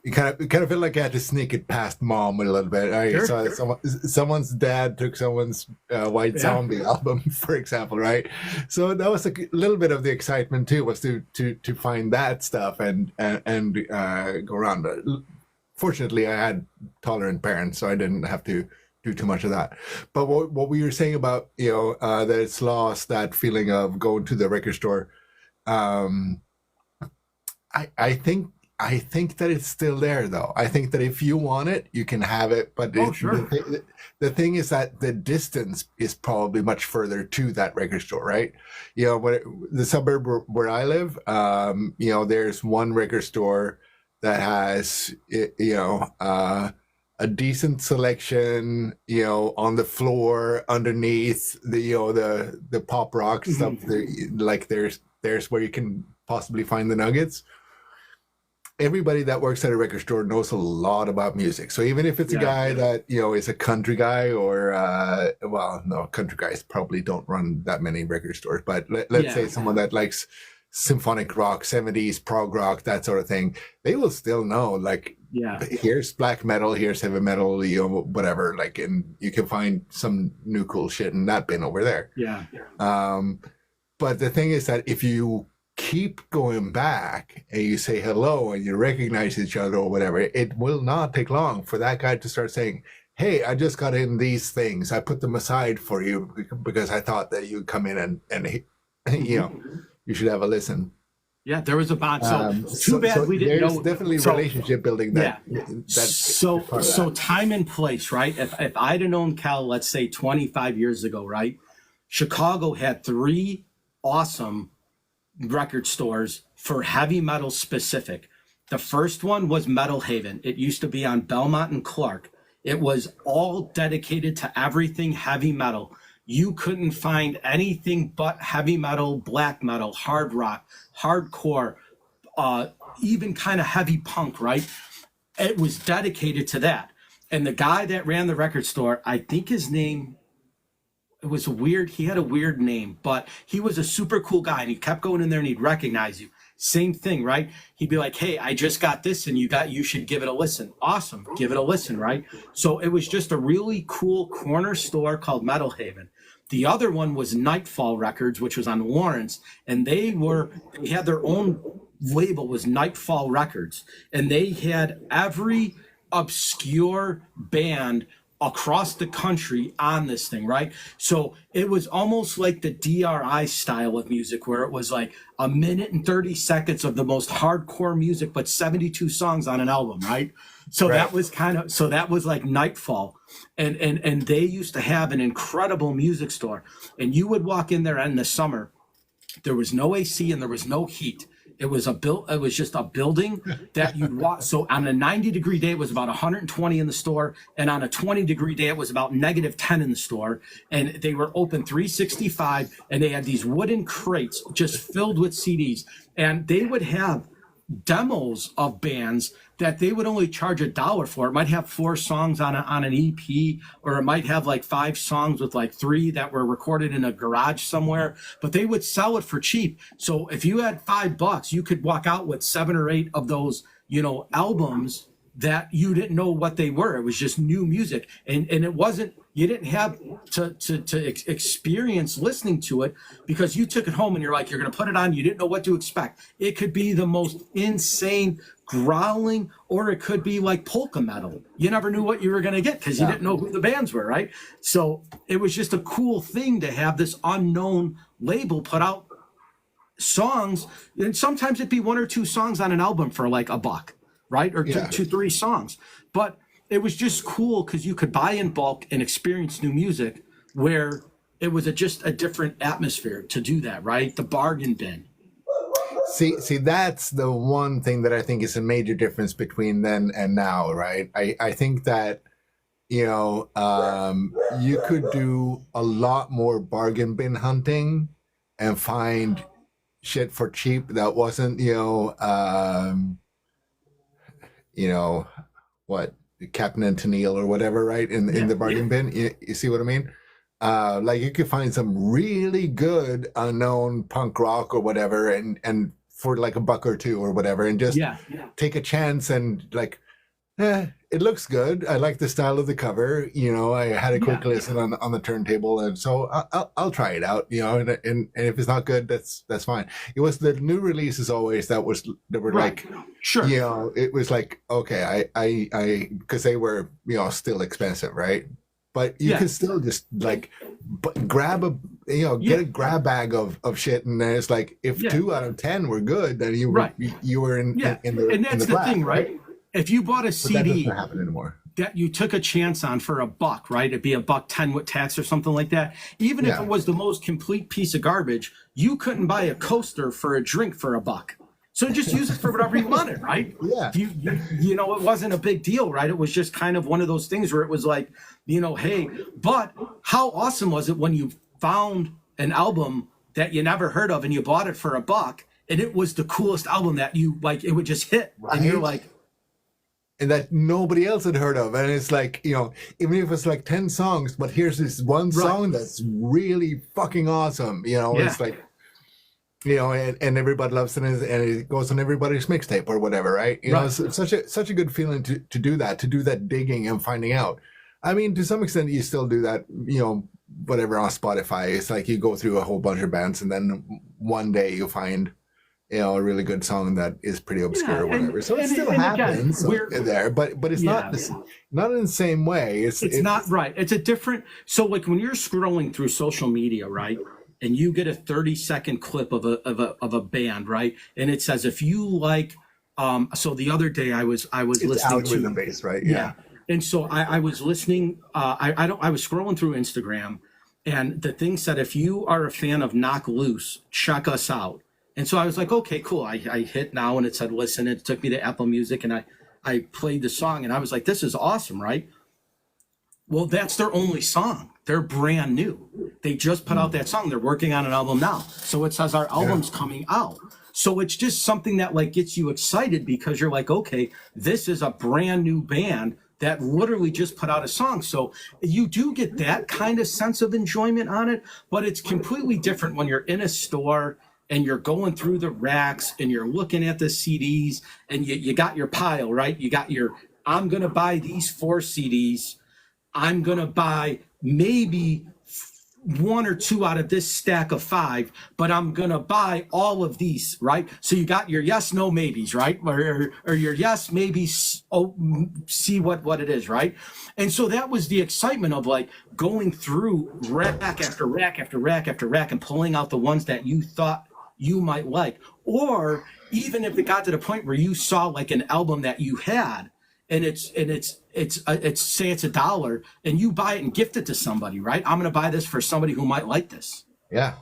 you kind of feel like I had to sneak it past mom a little bit. I Sure. saw someone's dad took someone's White Yeah. Zombie album, for example, right? So that was a little bit of the excitement too, was to find that stuff and go around. Fortunately, I had tolerant parents, so I didn't have to do too much of that. But what we were saying about that it's lost that feeling of going to the record store. Um, I think that it's still there, though. I think that if you want it, you can have it. But Sure. the thing is that the distance is probably much further to that record store, right? The suburb where I live, there's one record store that has a decent selection, on the floor underneath the pop rock stuff. Like there's where you can possibly find the nuggets. Everybody that works at a record store knows a lot about music. So even if it's a guy that is a country guy, or no, country guys probably don't run that many record stores, but let's say someone that likes symphonic rock, 70s prog rock, that sort of thing, they will still know, like, here's black metal, here's heavy metal, whatever, like, and you can find some new cool shit in that bin over there. But the thing is that if you keep going back and you say hello and you recognize each other or whatever, it will not take long for that guy to start saying, hey, I just got in these things, I put them aside for you because I thought that you'd come in and you should have a listen. Yeah, there was a bond. So too bad we didn't there's know. Definitely relationship building. So time and place, right? If I'd have known Cal, let's say 25 years ago, right? Chicago had 3 awesome record stores for heavy metal specific. The first one was Metal Haven. It used to be on Belmont and Clark. It was all dedicated to everything heavy metal. You couldn't find anything but heavy metal, black metal, hard rock, hardcore, even kind of heavy punk, right? It was dedicated to that. And the guy that ran the record store, I think his name, it was weird. He had a weird name, but he was a super cool guy, and he kept going in there and he'd recognize you. Same thing, right? He'd be like, hey, I just got this and you should give it a listen. Awesome. Give it a listen, right? So it was just a really cool corner store called Metal Haven. The other one was Nightfall Records, which was on Lawrence, and they had their own label, was Nightfall Records, and they had every obscure band across the country on this thing, right? So it was almost like the DRI style of music, where it was like a minute and 30 seconds of the most hardcore music, but 72 songs on an album, right? So that was like Nightfall. And they used to have an incredible music store. And you would walk in there in the summer, there was no AC and there was no heat. It was just a building that you'd walk. So on a 90-degree day, it was about 120 in the store. And on a 20-degree day, it was about -10 in the store. And they were open 365. And they had these wooden crates just filled with CDs. And they would have demos of bands that they would only charge $1 for. It might have 4 songs on an EP, or it might have like 5 songs with like 3 that were recorded in a garage somewhere, but they would sell it for cheap. So if you had $5, you could walk out with 7 or 8 of those, albums that you didn't know what they were. It was just new music. And it wasn't, you didn't have to experience listening to it, because you took it home and you're going to put it on. You didn't know what to expect. It could be the most insane growling, or it could be like polka metal. You never knew what you were going to get because you didn't know who the bands were, right? So it was just a cool thing to have this unknown label put out songs. And sometimes it'd be 1 or 2 songs on an album for like $1, right? Or 2, 3 songs. But it was just cool because you could buy in bulk and experience new music, where it was just a different atmosphere to do that, right? The bargain bin. See, that's the one thing that I think is a major difference between then and now, right? I think that, you could do a lot more bargain bin hunting and find shit for cheap that wasn't, what, Captain and Tennille or whatever, right? In the bargain bin. You see what I mean? Like you could find some really good unknown punk rock or whatever, and for like a buck or two or whatever, and just Yeah, yeah, take a chance and like, it looks good. I like the style of the cover. You know, I had a quick yeah, listen on the turntable, and so I'll try it out. You know, and if it's not good, that's fine. It was the new releases always that were right, like, sure, you know, it was like, okay, I because they were, you know, still expensive, right? But you yeah, can still just like grab a, you know, get yeah, a grab bag of shit, and then it's like if yeah, 2 out of 10 were good, then right, you were yeah. in And the that's the black, thing, right? right? If you bought a But that doesn't CD happen anymore. that you took a chance on for a buck, right? It'd be a buck 10 with tax or something like that. Even if Yeah, it was the most complete piece of garbage, you couldn't buy a coaster for a drink for a buck. So just use it for whatever you wanted, right? yeah, You know, it wasn't a big deal, right? It was just kind of one of those things where it was like, you know, hey, but how awesome was it when you found an album that you never heard of and you bought it for a buck and it was the coolest album that you like, it would just hit. And you're right. like, And that nobody else had heard of, and it's like, you know, even if it's like 10 songs, but here's this one right, song that's really fucking awesome. You know, yeah, it's like, you know, and everybody loves it, and it goes on everybody's mixtape or whatever, right? You know, right. it's such a good feeling to do that digging and finding out. I mean, to some extent, you still do that, you know, whatever on Spotify. It's like you go through a whole bunch of bands, and then one day you find, you know, a really good song that is pretty obscure Yeah, or whatever. So it still and again, happens there, but it's yeah, not in the same way. it's not right. It's a different. So like when you're scrolling through social media, right, and you get a 30-second clip of a band, right, and it says if you like, so the other day I was it's listening algorithm to based, right? yeah, Yeah, and so I was listening. I was scrolling through Instagram, and the thing said if you are a fan of Knock Loose, check us out. And so I was like, okay, cool. I hit now and it said listen. It took me to Apple Music and I played the song and I was like, this is awesome, right? Well, that's their only song. They're brand new. They just put out that song. They're working on an album now. So it says our yeah, album's coming out. So it's just something that like gets you excited because you're like, okay, this is a brand new band that literally just put out a song. So you do get that kind of sense of enjoyment on it, but it's completely different when you're in a store and you're going through the racks and you're looking at the CDs and you got your pile, right? You got your, I'm going to buy these 4 CDs. I'm going to buy maybe 1 or 2 out of this stack of 5, but I'm going to buy all of these, right? So you got your yes, no, maybes, right? Or your yes, maybe, oh, see what it is, right? And so that was the excitement of like going through rack after rack after rack after rack and pulling out the ones that you thought you might like. Or even if it got to the point where you saw like an album that you had and it's say it's $1 and you buy it and gift it to somebody, right? I'm going to buy this for somebody who might like this, yeah,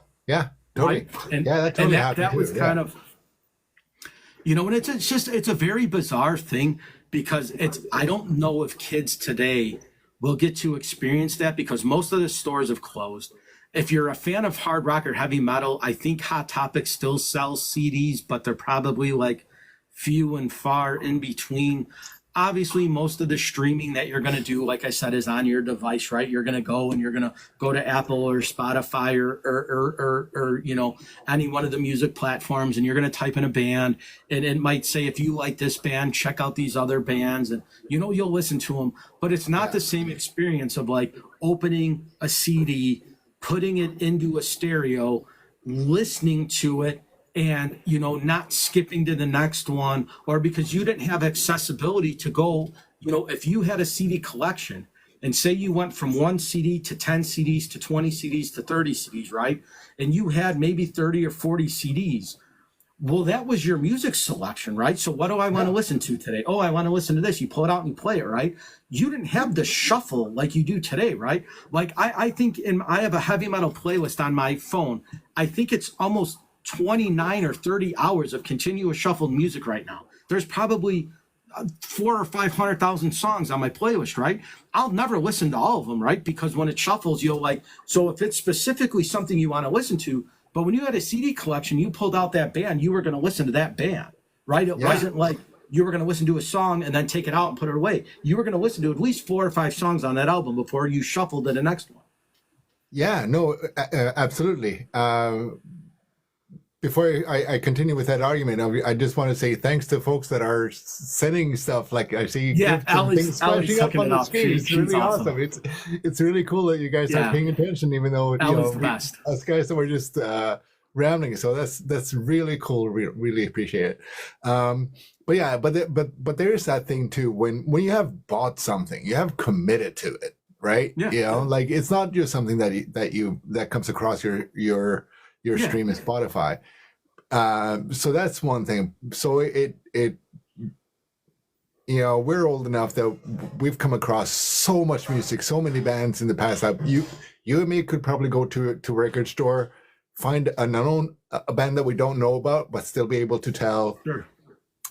totally. right? And Yeah, that totally happened that was too. kind Yeah, of, you know, and it's a very bizarre thing because I don't know if kids today will get to experience that because most of the stores have closed. If you're a fan of hard rock or heavy metal, I think Hot Topic still sells CDs, but they're probably like few and far in between. Obviously, most of the streaming that you're going to do, like I said, is on your device, right? You're going to go and you're going to go to Apple or Spotify or you know, any one of the music platforms, and you're going to type in a band, and it might say, if you like this band, check out these other bands, and you know, you'll listen to them. But it's not yeah, the same experience of like opening a CD, putting it into a stereo, listening to it, and you know, not skipping to the next one, or because you didn't have accessibility to go, you know, if you had a CD collection and say you went from 1 CD to 10 CDs to 20 CDs to 30 CDs, right? And you had maybe 30 or 40 CDs. Well, that was your music selection, right? So what do I want to yeah, listen to today? Oh, I want to listen to this. You pull it out and you play it, right? You didn't have the shuffle like you do today, right? Like I think I have a heavy metal playlist on my phone. I think it's almost 29 or 30 hours of continuous shuffled music right now. There's probably 400,000 or 500,000 songs on my playlist, right? I'll never listen to all of them, right? Because when it shuffles, you'll like, so if it's specifically something you want to listen to, but when you had a CD collection, you pulled out that band, you were going to listen to that band, right? It yeah. wasn't like you were going to listen to a song and then take it out and put it away. You were going to listen to at least 4 or 5 songs on that album before you shuffled to the next one. Yeah, no, absolutely. Before I continue with that argument, I just want to say thanks to folks that are sending stuff. Like I see Yeah, gifts and things Ellie's flashing up hooking on it the up. screen. It's She's really awesome. awesome. It's really cool that you guys are Yeah, paying attention, even though Ellie's the best. us guys that were just rambling. So that's really cool. Really appreciate it. But yeah, but there is that thing too. When you have bought something, you have committed to it, right? Yeah, You know, like it's not just something that comes across your yeah, stream in Spotify. So that's one thing. So it we're old enough that we've come across so much music, so many bands in the past that you and me could probably go to a record store, find a band that we don't know about, but still be able to tell sure.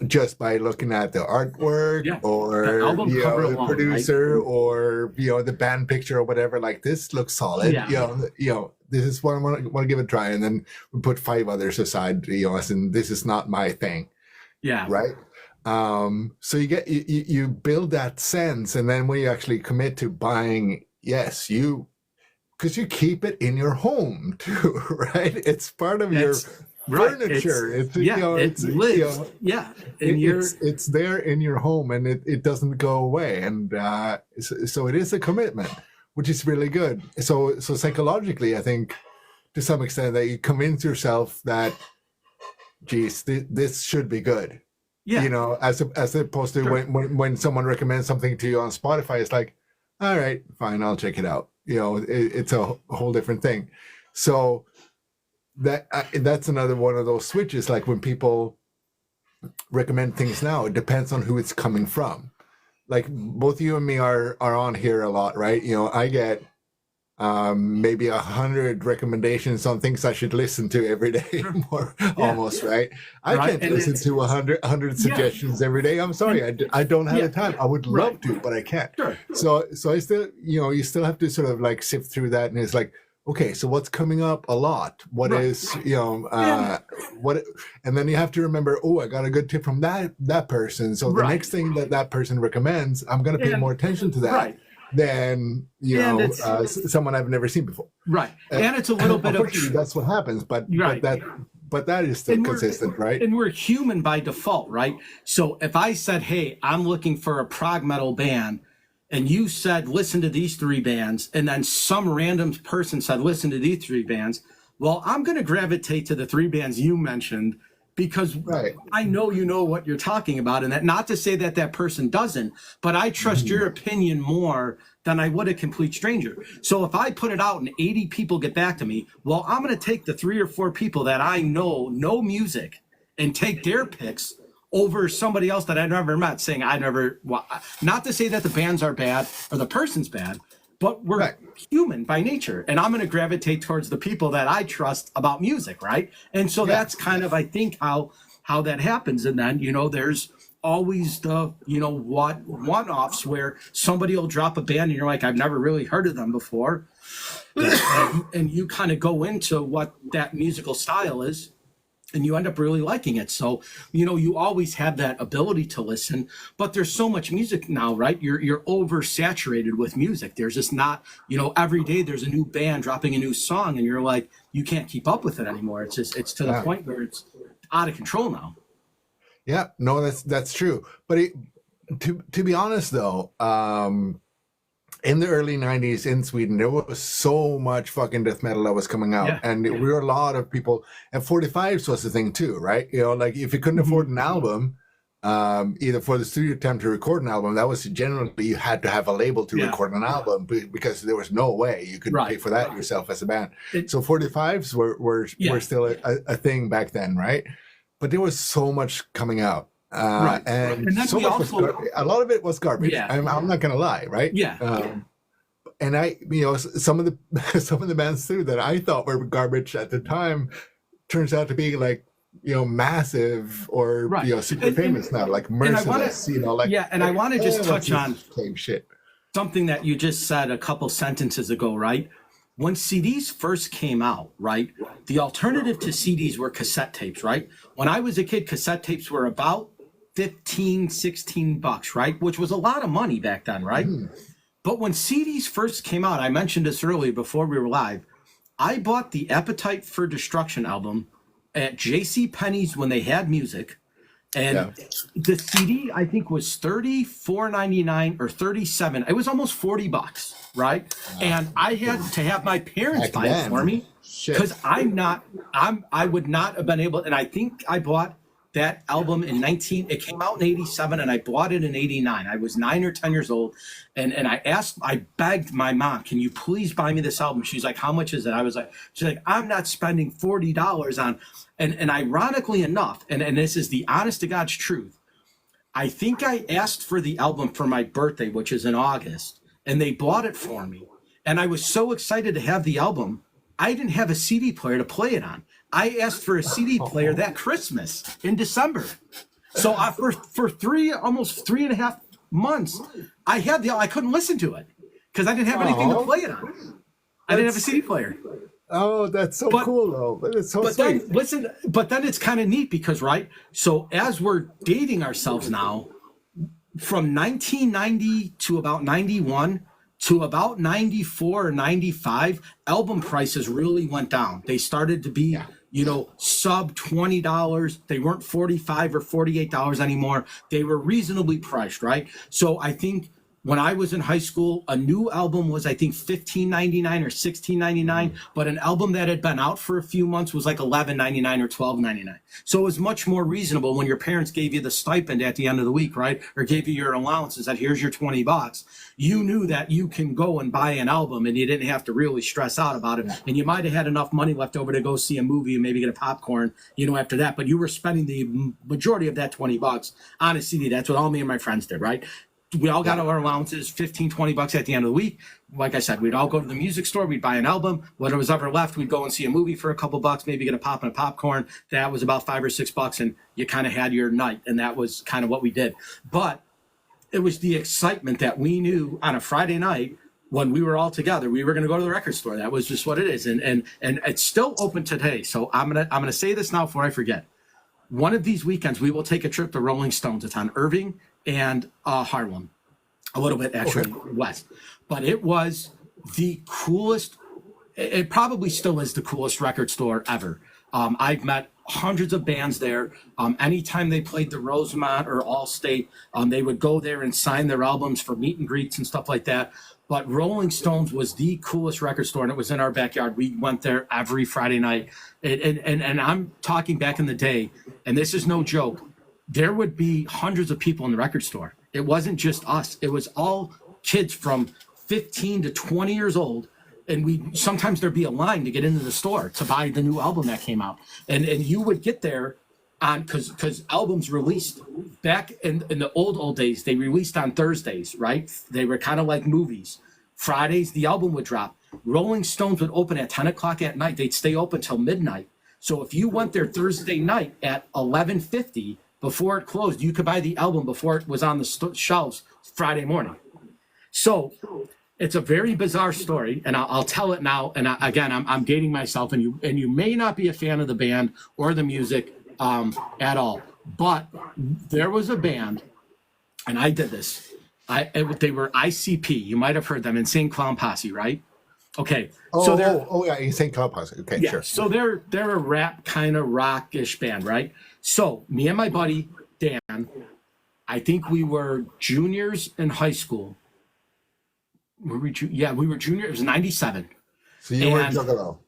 just by looking at the artwork Yeah, the or album cover the alone, right? producer or the band picture or whatever. Like this looks solid. Yeah, This is what I want to give it a try, and then we put five others aside. As in this is not my thing, yeah, right? So you build that sense, and then when you actually commit to buying, yes, because you keep it in your home too, right? It's part of your that's right. furniture. It's Yeah, it it's lives. Yeah, and you're it's there in your home, and it doesn't go away, and so it is a commitment, which is really good. So psychologically, I think to some extent that you convince yourself that, geez, this should be good. yeah, As opposed to sure. when someone recommends something to you on Spotify, it's like, all right, fine, I'll check it out. It's a whole different thing. So that's another one of those switches. Like when people recommend things now, it depends on who it's coming from. Like both you and me are on here a lot, right? I get maybe 100 recommendations on things I should listen to every day, Sure. more Yeah, almost, right? I right. can't And listen it's to 100 yeah, suggestions every day. I'm sorry, and I don't have yeah, the time. I would right. love to, but I can't. Sure. So I still, you still have to sort of like sift through that, and it's like, okay, so what's coming up a lot? What Right. is, And what, and then you have to remember, oh, I got a good tip from that person. So the right. next thing that person recommends, I'm going to pay And more attention to that right. than And it's someone I've never seen before. right. And it's a little bit of Unfortunately, that's what happens. But right. that is still And consistent, right? we're human by default, right? So if I said, "Hey, I'm looking for a prog metal band," and you said, "Listen to these three bands," and then some random person said, "Listen to these three bands," well, I'm going to gravitate to the three bands you mentioned because Right. I know you know what you're talking about, and that not to say that that person doesn't, but I trust your opinion more than I would a complete stranger. So if I put it out and 80 people get back to me, well, I'm going to take the 3 or 4 people that I know music and take their picks over somebody else that I never met, saying I never. Well, not to say that the bands are bad or the person's bad, but we're Right. human by nature, and I'm going to gravitate towards the people that I trust about music, right? And so Yeah. that's kind of, I think, how that happens. And then there's always the what one-offs where somebody will drop a band and you're like, I've never really heard of them before, and you kind of go into what that musical style is, and you end up really liking it. So you always have that ability to listen, but there's so much music now, right? You're oversaturated with music. There's just not, every day there's a new band dropping a new song, and you're like, you can't keep up with it anymore. It's to the Yeah. point where it's out of control now. Yeah. No, that's true. But to be honest, though, in the early 90s in Sweden, there was so much fucking death metal that was coming out. Yeah. And we were a lot of people, and 45s was the thing too, right? Like if you couldn't afford an album, either for the studio time to record an album, that was generally you had to have a label to Yeah. record an album because there was no way you could Right. pay for that yourself as a band. It- So 45s were Yeah. still a thing back then, right? But there was so much coming out. Right. And And then so we much also- a lot of it was garbage. Yeah. I'm not gonna lie, right? Yeah. And some of the some of the bands too that I thought were garbage at the time turns out to be like massive or Right. super And- famous now, like I wanna- Merciless, like yeah, and I want to just touch on same shit. something that you just said a couple sentences ago, right? When CDs first came out, right, the alternative to CDs were cassette tapes, right? When I was a kid, cassette tapes were about $15, $16, right? Which was a lot of money back then, right? But But when CDs first came out, I mentioned this earlier before we were live. I bought the Appetite for Destruction album at J.C. Penney's when they had music. And the CD, I think, was $34.99 or $37. It was almost $40, right? And I had to have my parents Back buy it then. for me because I would not have been able. And I think I bought that album it came out in 87 and I bought it in 89. I was 9 or 10 years old. And I begged my mom, can you please buy me this album? She's like, how much is it? She's like, I'm not spending $40 on, and ironically enough, and this is the honest to God's truth, I think I asked for the album for my birthday, which is in August, and they bought it for me. And I was so excited to have the album. I didn't have a CD player to play it on. I asked for a CD player that Christmas in December. So for almost 3.5 months, I couldn't listen to it because I didn't have anything to play it on. I didn't have a CD player. Oh, that's so cool though. But it's so sweet. But then it's kind of neat because, right? So as we're dating ourselves now, from 1990 to about 91 to about 94 or 95, album prices really went down. They started to be, sub $20. They weren't $45 or $48 anymore. They were reasonably priced, right? So I think when I was in high school, a new album was, I think, $15.99 or $16.99, but an album that had been out for a few months was like $11.99 or $12.99. So it was much more reasonable when your parents gave you the stipend at the end of the week, right? Or gave you your allowance and said, here's your $20. You knew that you can go and buy an album and you didn't have to really stress out about it. And you might have had enough money left over to go see a movie and maybe get a popcorn, after that. But you were spending the majority of that $20 on a CD. That's what all me and my friends did, right? We all got our allowances, $15-$20 at the end of the week. Like I said, we'd all go to the music store, we'd buy an album. When it was ever left, we'd go and see a movie for a couple bucks, maybe get a pop and a popcorn. That was about $5 or $6, and you kind of had your night, and that was kind of what we did. But it was the excitement that we knew on a Friday night when we were all together, we were going to go to the record store. That was just what it is, and it's still open today. So I'm gonna say this now before I forget. One of these weekends, we will take a trip to Rolling Stones. It's on Irving and Harlem, a little bit actually west. But it was the coolest. It probably still is the coolest record store ever. I've met hundreds of bands there. Anytime they played the Rosemont or Allstate, they would go there and sign their albums for meet and greets and stuff like that. But Rolling Stones was the coolest record store, and it was in our backyard. We went there every Friday night. And I'm talking back in the day, and this is no joke, there would be hundreds of people in the record store. It wasn't just us. It was all kids from 15 to 20 years old. And sometimes there'd be a line to get into the store to buy the new album that came out. And you would get there on, because albums released back in the old days, they released on Thursdays, right? They were kind of like movies. Fridays, the album would drop. Rolling Stones would open at 10 o'clock at night. They'd stay open till midnight. So if you went there Thursday night at 11:50, before it closed, you could buy the album before it was on the shelves Friday morning. So it's a very bizarre story, and I'll tell it now. And I'm dating myself, and you may not be a fan of the band or the music at all, but there was a band, and I did this. They were ICP. You might have heard them, Insane Clown Posse, right? Okay. Yeah, Insane Clown Posse. Okay, yeah, sure. So they're a rap kind of rockish band, right? So me and my buddy Dan, I think we were juniors in high school. We were junior. It was 97. So you were a juggalo.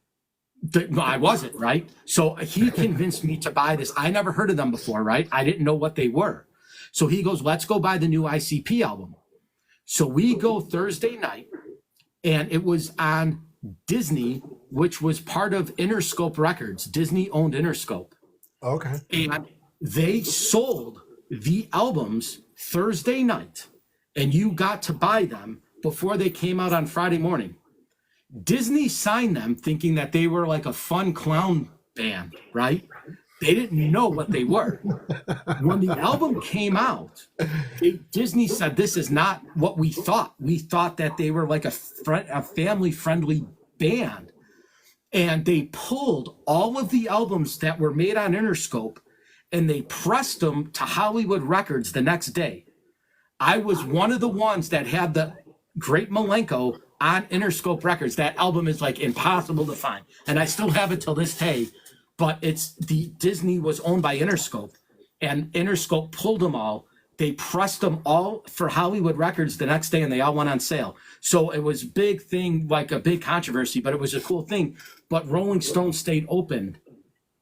No, I wasn't, right? So he convinced me to buy this. I never heard of them before, right? I didn't know what they were. So he goes, let's go buy the new ICP album. So we go Thursday night, and it was on Disney, which was part of Interscope Records. Disney owned Interscope. Okay. And they sold the albums Thursday night, and you got to buy them before they came out on Friday morning. Disney signed them thinking that they were like a fun clown band, right? They didn't know what they were. When the album came out, Disney said, this is not what we thought. We thought that they were like a family-friendly band. And they pulled all of the albums that were made on Interscope, and they pressed them to Hollywood Records the next day. I was one of the ones that had the Great Malenko on Interscope Records. That album is like impossible to find, and I still have it till this day. But it's the Disney was owned by Interscope, and Interscope pulled them all. They pressed them all for Hollywood Records the next day, and they all went on sale. So it was a big thing, like a big controversy, but it was a cool thing. But Rolling Stone stayed open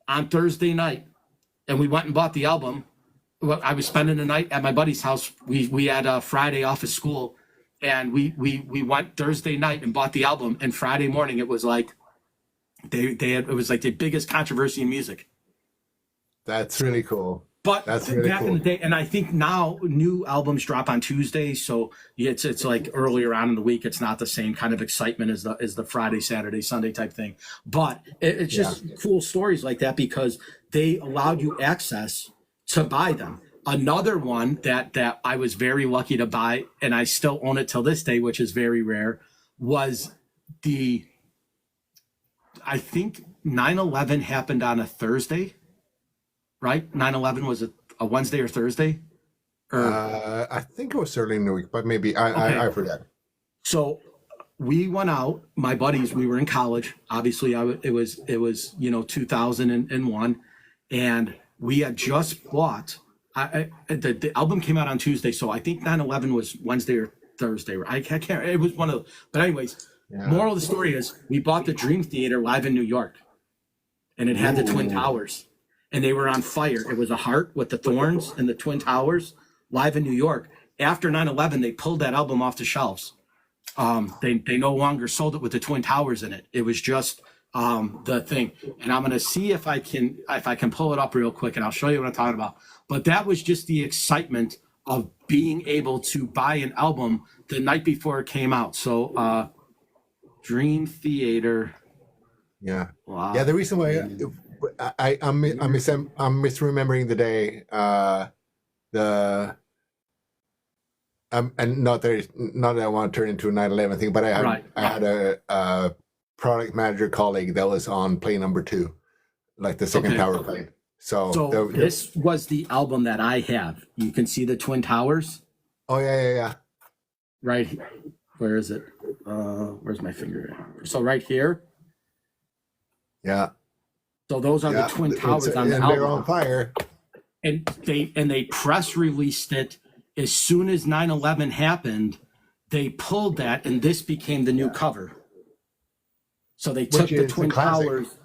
on Thursday night, and we went and bought the album. Well, I was spending the night at my buddy's house. We had a Friday off of school, and we went Thursday night and bought the album. And Friday morning, it was like it was like the biggest controversy in music. That's really cool. But That's really back in cool. the day, and I think now new albums drop on Tuesdays, so it's like earlier on in the week. It's not the same kind of excitement as the Friday, Saturday, Sunday type thing. But it's just cool stories like that because they allowed you access to buy them. Another one that I was very lucky to buy, and I still own it till this day, which is very rare, was I think 9/11 happened on a Thursday, right? 9/11 was a Wednesday or Thursday? Or I think it was early in the week, but maybe Okay. I forget. So we went out, my buddies, we were in college. Obviously, it was 2001, and we had just bought. The album came out on Tuesday, so I think 9/11 was Wednesday or Thursday. I can't. It was one of. But anyways, moral of the story is we bought the Dream Theater live in New York, and it had the Twin Towers, and they were on fire. It was a heart with the thorns and the Twin Towers live in New York. After 9/11, they pulled that album off the shelves. They no longer sold it with the Twin Towers in it. It was just the thing. And I'm gonna see if I can pull it up real quick, and I'll show you what I'm talking about. But that was just the excitement of being able to buy an album the night before it came out. So Dream Theater. Yeah. Wow. Yeah, the reason why I'm misremembering the day. And not that I want to turn into a 9/11 thing, but I had a product manager colleague that was on play number 2, like the second Okay. tower plane. So this was the album that I have. You can see the Twin Towers Oh yeah. right here. Where is it? Where's my finger? So right here. Yeah. So those are Yeah. the Twin Towers It's- on the and album. they're on fire. And they press released it as soon as 9/11 happened. They pulled that, and this became the new cover. So they took Which the is a Twin classic. Towers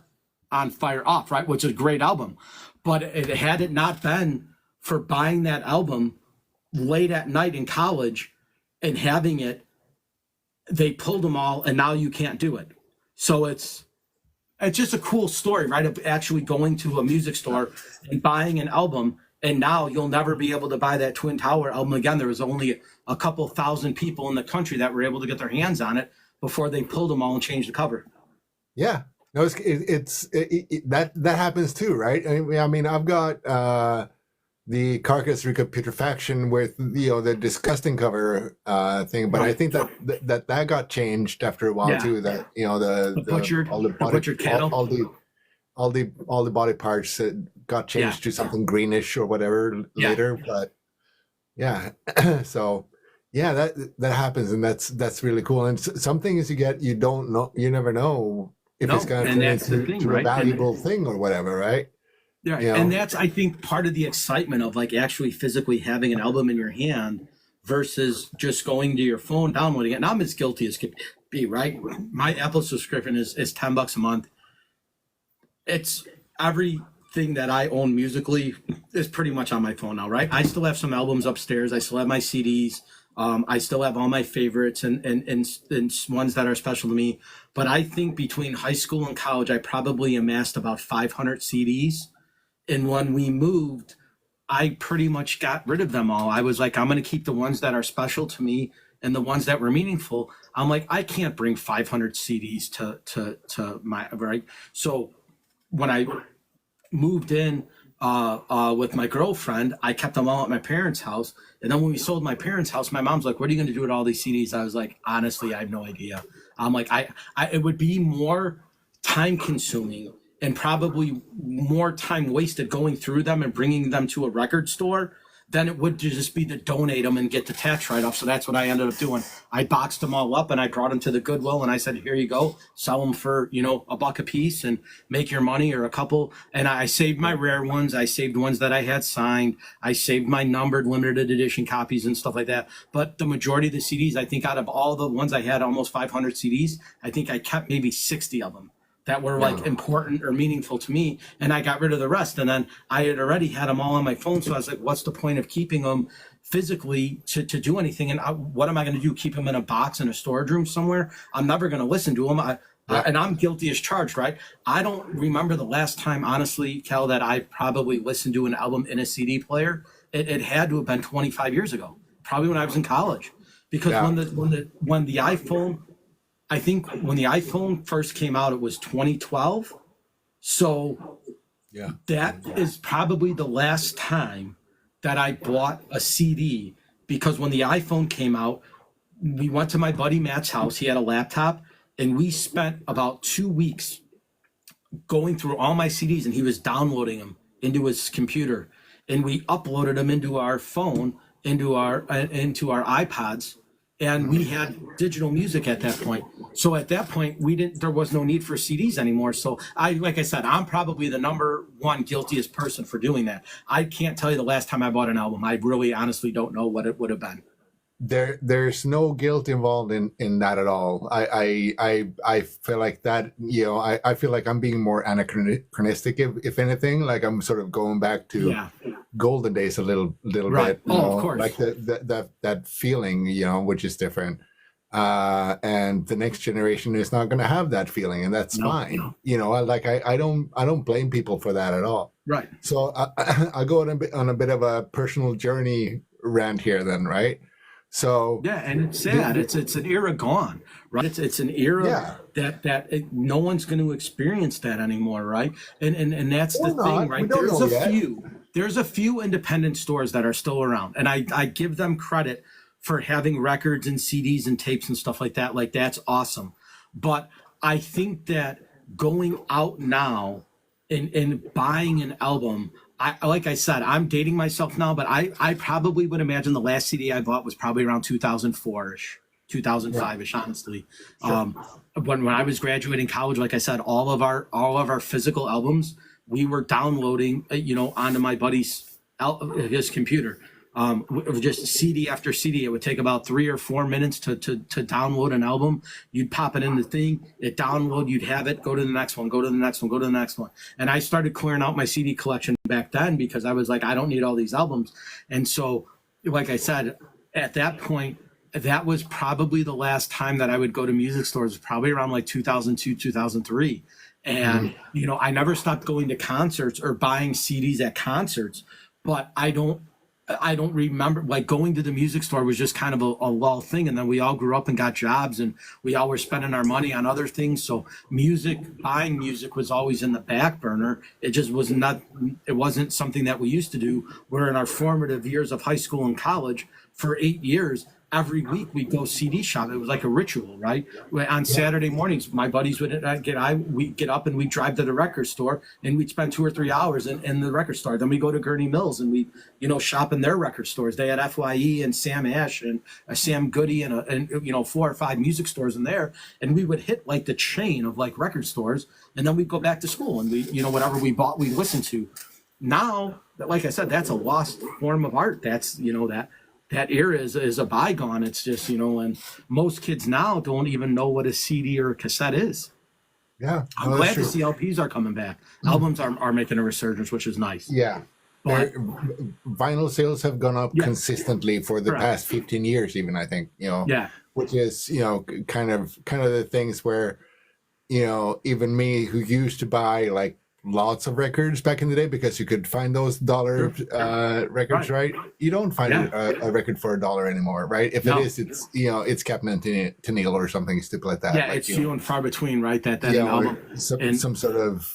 on fire off, right? Which is a great album. But had it not been for buying that album late at night in college and having it, they pulled them all, and now you can't do it. So it's just a cool story, right? Of actually going to a music store and buying an album, and now you'll never be able to buy that Twin Tower album again. There was only a couple thousand people in the country that were able to get their hands on it before they pulled them all and changed the cover. Yeah. No, that happens too, right? I mean, I've got the Carcass Recapitulation with the disgusting cover thing, but I think that got changed after a while Yeah. too. That the butchered- all the the body, butchered cattle. all the body parts got changed to something greenish or whatever later. But yeah, so yeah, that happens, and that's really cool. And some things you don't know, you never know if it's going to turn into a valuable thing or whatever, right? Yeah, and that's, I think, part of the excitement of like actually physically having an album in your hand versus just going to your phone, downloading it. And I'm as guilty as could be, right? My Apple subscription is $10 a month. It's everything that I own musically is pretty much on my phone now, right? I still have some albums upstairs. I still have my CDs. I still have all my favorites and ones that are special to me. But I think between high school and college, I probably amassed about 500 CDs. And when we moved, I pretty much got rid of them all. I was like, I'm going to keep the ones that are special to me and the ones that were meaningful. I'm like, I can't bring 500 CDs to my, right? So when I moved in with my girlfriend, I kept them all at my parents' house. And then when we sold my parents' house, my mom's like, what are you going to do with all these CDs? I was like, honestly, I have no idea. I'm like, it would be more time consuming and probably more time wasted going through them and bringing them to a record store than it would to just be to donate them and get the tax write-off. So that's what I ended up doing. I boxed them all up and I brought them to the Goodwill and I said, here you go, sell them for, $1 a piece and make your money, or a couple. And I saved my rare ones. I saved ones that I had signed. I saved my numbered limited edition copies and stuff like that. But the majority of the CDs, I think out of all the ones I had, almost 500 CDs, I think I kept maybe 60 of them that were like important or meaningful to me, and I got rid of the rest. And then I had already had them all on my phone, so I was like, what's the point of keeping them physically to do anything? And what am I going to do, keep them in a box in a storage room somewhere? I'm never going to listen to them. And I'm guilty as charged, right? I don't remember the last time, honestly, Kel, that I probably listened to an album in a CD player. It had to have been 25 years ago, probably when I was in college, because when the iPhone, I think when the iPhone first came out, it was 2012. So that is probably the last time that I bought a CD, because when the iPhone came out, we went to my buddy Matt's house. He had a laptop, and we spent about 2 weeks going through all my CDs, and he was downloading them into his computer, and we uploaded them into our phone, into our iPods. And we had digital music at that point. So at that point, there was no need for CDs anymore. So like I said, I'm probably the number one guiltiest person for doing that. I can't tell you the last time I bought an album. I really honestly don't know what it would have been. There's no guilt involved in that at all. I feel like that, I feel like I'm being more anachronistic, if anything. Like I'm sort of going back to golden days a little Right. bit. Of course. Like that feeling, which is different. And the next generation is not going to have that feeling, and that's fine. Like I don't blame people for that at all. Right. So I'll go on a bit of a personal journey rant here then, right? So and it's sad. It's an era gone, right? It's an era that no one's going to experience that anymore, right? And that's the thing, right? There's a few independent stores that are still around, and I give them credit for having records and CDs and tapes and stuff like that. Like, that's awesome. But I think that going out now and buying an album, like I said, I'm dating myself now, but I probably would imagine the last CD I bought was probably around 2004-ish, 2005-ish, honestly. Sure. When I was graduating college, like I said, all of our physical albums, we were downloading, onto my buddy's his computer. Just CD after CD. It would take about 3 or 4 minutes to download an album. You'd pop it in the thing, it download, you'd have it, go to the next one, go to the next one, go to the next one. And I started clearing out my CD collection back then, because I was like, I don't need all these albums. And so, like I said, at that point, that was probably the last time that I would go to music stores, probably around like 2002, 2003. And, I never stopped going to concerts or buying CDs at concerts, but I don't remember, like, going to the music store was just kind of a lull thing. And then we all grew up and got jobs, and we all were spending our money on other things. So buying music was always in the back burner. It just it wasn't something that we used to do. Where in our formative years of high school and college, for 8 years, every week we'd go CD shop. It was like a ritual, right? On Saturday mornings, my buddies we'd get up and we'd drive to the record store, and we'd spend 2 or 3 hours in the record store. Then we go to Gurney Mills and we, shop in their record stores. They had FYE and Sam Ash and Sam Goody and 4 or 5 music stores in there. And we would hit like the chain of like record stores, and then we'd go back to school and we, whatever we bought, we listened to. Now, like I said, that's a lost form of art. That's, that era is a bygone. It's just, and most kids now don't even know what a CD or a cassette is. Yeah. I'm glad to see LPs are coming back. Albums are making a resurgence, which is nice. Yeah. But vinyl sales have gone up consistently for the past 15 years, even, I think, which is, kind of the things where, even me, who used to buy like lots of records back in the day, because you could find those dollar records, right? You don't find a record for $1 anymore, right? If it is, it's it's Captain and Tennille or something stupid like that. Yeah, like, it's few and far between, right? That album, some sort of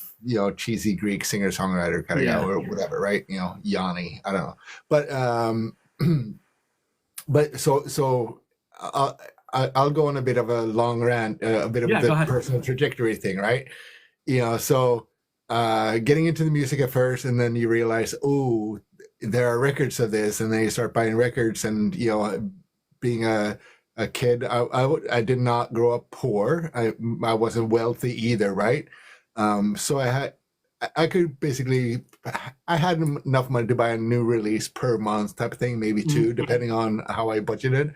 cheesy Greek singer songwriter kind of guy or whatever, right? Yanni, I don't know, but so I'll go on a bit of a long rant, a bit of the personal trajectory thing, right? So. Getting into the music at first, and then you realize, there are records of this, and then you start buying records, and being a kid, I did not grow up poor. I wasn't wealthy either, right? So I could basically, I had enough money to buy a new release per month type of thing, maybe two, depending on how I budgeted.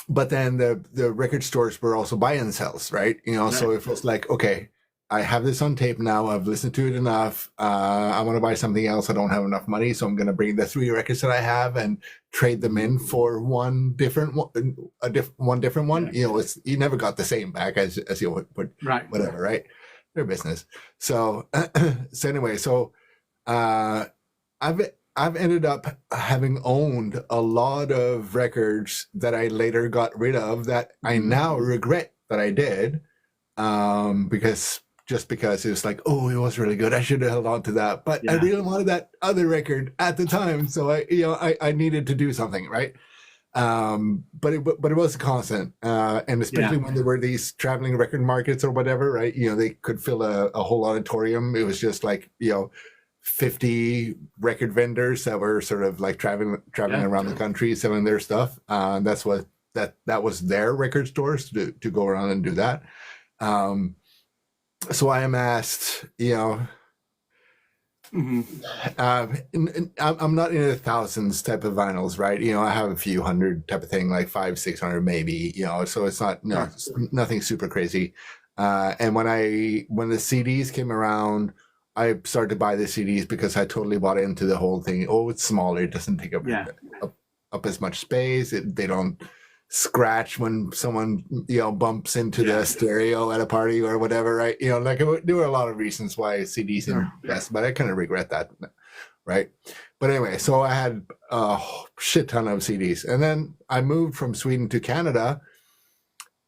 But then the record stores were also buy and sells, right? So it was like, okay, I have this on tape now. I've listened to it enough. I want to buy something else. I don't have enough money, so I'm going to bring the 3 records that I have and trade them in for one different one. You never got the same back as you would, Right. whatever, right? Their business. So anyway, I've ended up having owned a lot of records that I later got rid of that I now regret that I did, because it was like, oh, it was really good, I should have held on to that, but I really wanted that other record at the time, so I needed to do something, right? But it was a constant, and especially when there were these traveling record markets or whatever, right? They could fill a whole auditorium. It was just like 50 record vendors that were sort of like traveling around the country selling their stuff. That's what that was their record stores to go around and do that. So I amassed, I'm not in the thousands type of vinyls, right? I have a few hundred type of thing, like 500-600 maybe, so it's not, it's nothing super crazy. And when the CDs came around, I started to buy the CDs because I totally bought into the whole thing. Oh, it's smaller. It doesn't take up as much space. They don't scratch when someone bumps into the stereo at a party or whatever, right? There were a lot of reasons why CDs are best, but I kind of regret that, right? But anyway, so I had a shit ton of CDs, and then I moved from Sweden to Canada,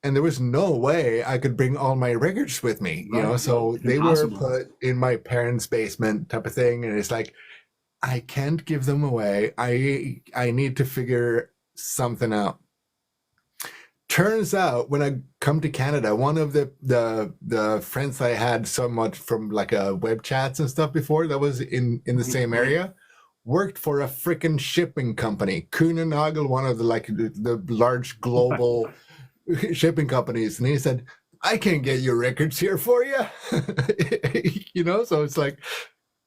and there was no way I could bring all my records with me, so they were put in my parents' basement type of thing, and it's like, I can't give them away. I need to figure something out. Turns out, when I come to Canada, one of the friends I had somewhat from like web chats and stuff before that was in the same area worked for a freaking shipping company, Kuehne Nagel, one of the large global shipping companies, and he said, I can get your records here for you. So it's like,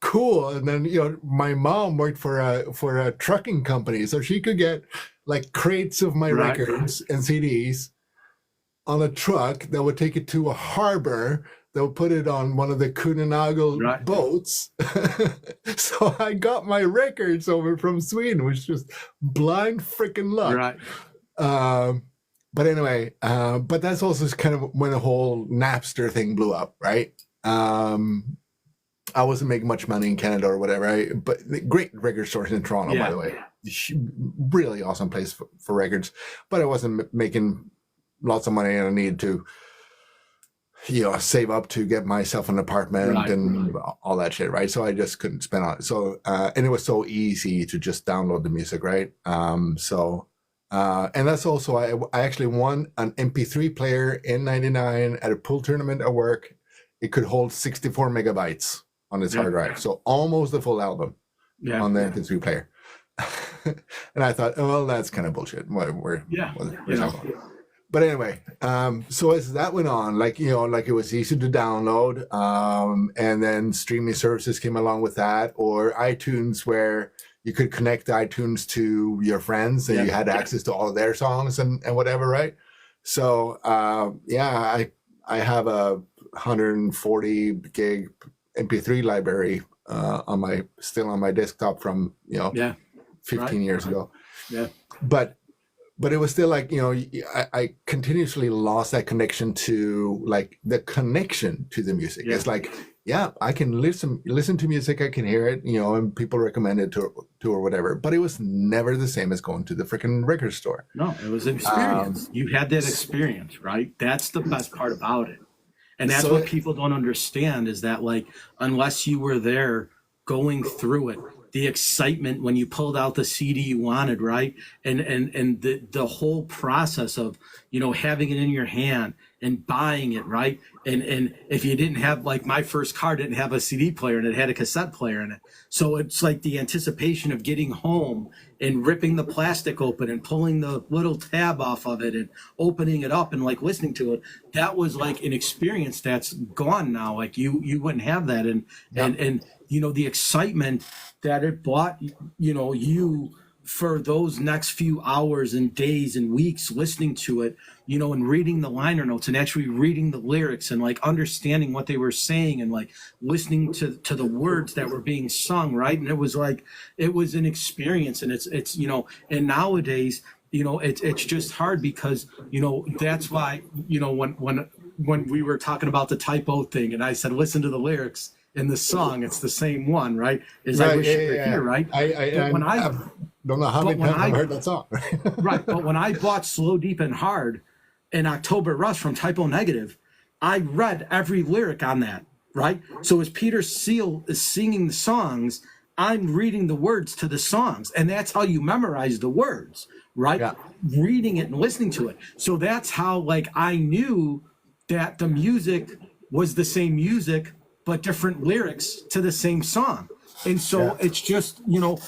cool. And then my mom worked for a trucking company, so she could get like crates of my records and CDs on a truck that would take it to a harbor that would put it on one of the Kuehne Nagel boats. So I got my records over from Sweden, which was blind freaking luck. But anyway, but that's also kind of when the whole Napster thing blew up, right? I wasn't making much money in Canada or whatever, right? But great record stores in Toronto, by the way. Really awesome place for records. But I wasn't making lots of money, and I needed to, save up to get myself an apartment and all that shit, right? So I just couldn't spend on it. So, and it was so easy to just download the music, right? And that's also, I actually won an MP3 player in '99 at a pool tournament at work. It could hold 64 megabytes on its hard drive. So almost the full album on the MP3 player. And I thought, oh, well, that's kind of bullshit. But anyway, so as that went on, like it was easy to download, and then streaming services came along with that, or iTunes, where you could connect iTunes to your friends, and you had access to all of their songs and whatever, right? So I have a 140 gig MP3 library still on my desktop from 15 years ago. But it was still like, I continuously lost that connection to the music. It's like, I can listen to music, I can hear it, and people recommend it to or whatever. But it was never the same as going to the freaking record store. No, it was an experience. You had that experience, right? That's the best part about it. And that's what people don't understand, is that, like, unless you were there going through it, the excitement when you pulled out the CD you wanted, right? And the whole process of, having it in your hand and buying it, right? And if you didn't have, like, my first car didn't have a CD player and it had a cassette player in it. So it's like the anticipation of getting home and ripping the plastic open and pulling the little tab off of it and opening it up and like listening to it. That was like an experience that's gone now. Like you wouldn't have that. And you know, the excitement that it brought, you know, you for those next few hours and days and weeks listening to it, you know, and reading the liner notes and actually reading the lyrics and like understanding what they were saying and like listening to the words that were being sung, right? And it was like, it was an experience. And it's you know, and nowadays, you know, it's just hard because, you know, that's why, you know, when we were talking about the typo thing and I said, listen to the lyrics in the song, it's the same one, right? Is Right, I wish yeah, you were yeah, here, right? I When I don't know how many times I've heard that song. right, but when I bought Slow, Deep, and Hard and October Rust from Typo Negative, I read every lyric on that, right? So as Peter Seal is singing the songs, I'm reading the words to the songs, and that's how you memorize the words, right? Yeah. Reading it and listening to it. So that's how, like, I knew that the music was the same music, but different lyrics to the same song. And so it's just, you know,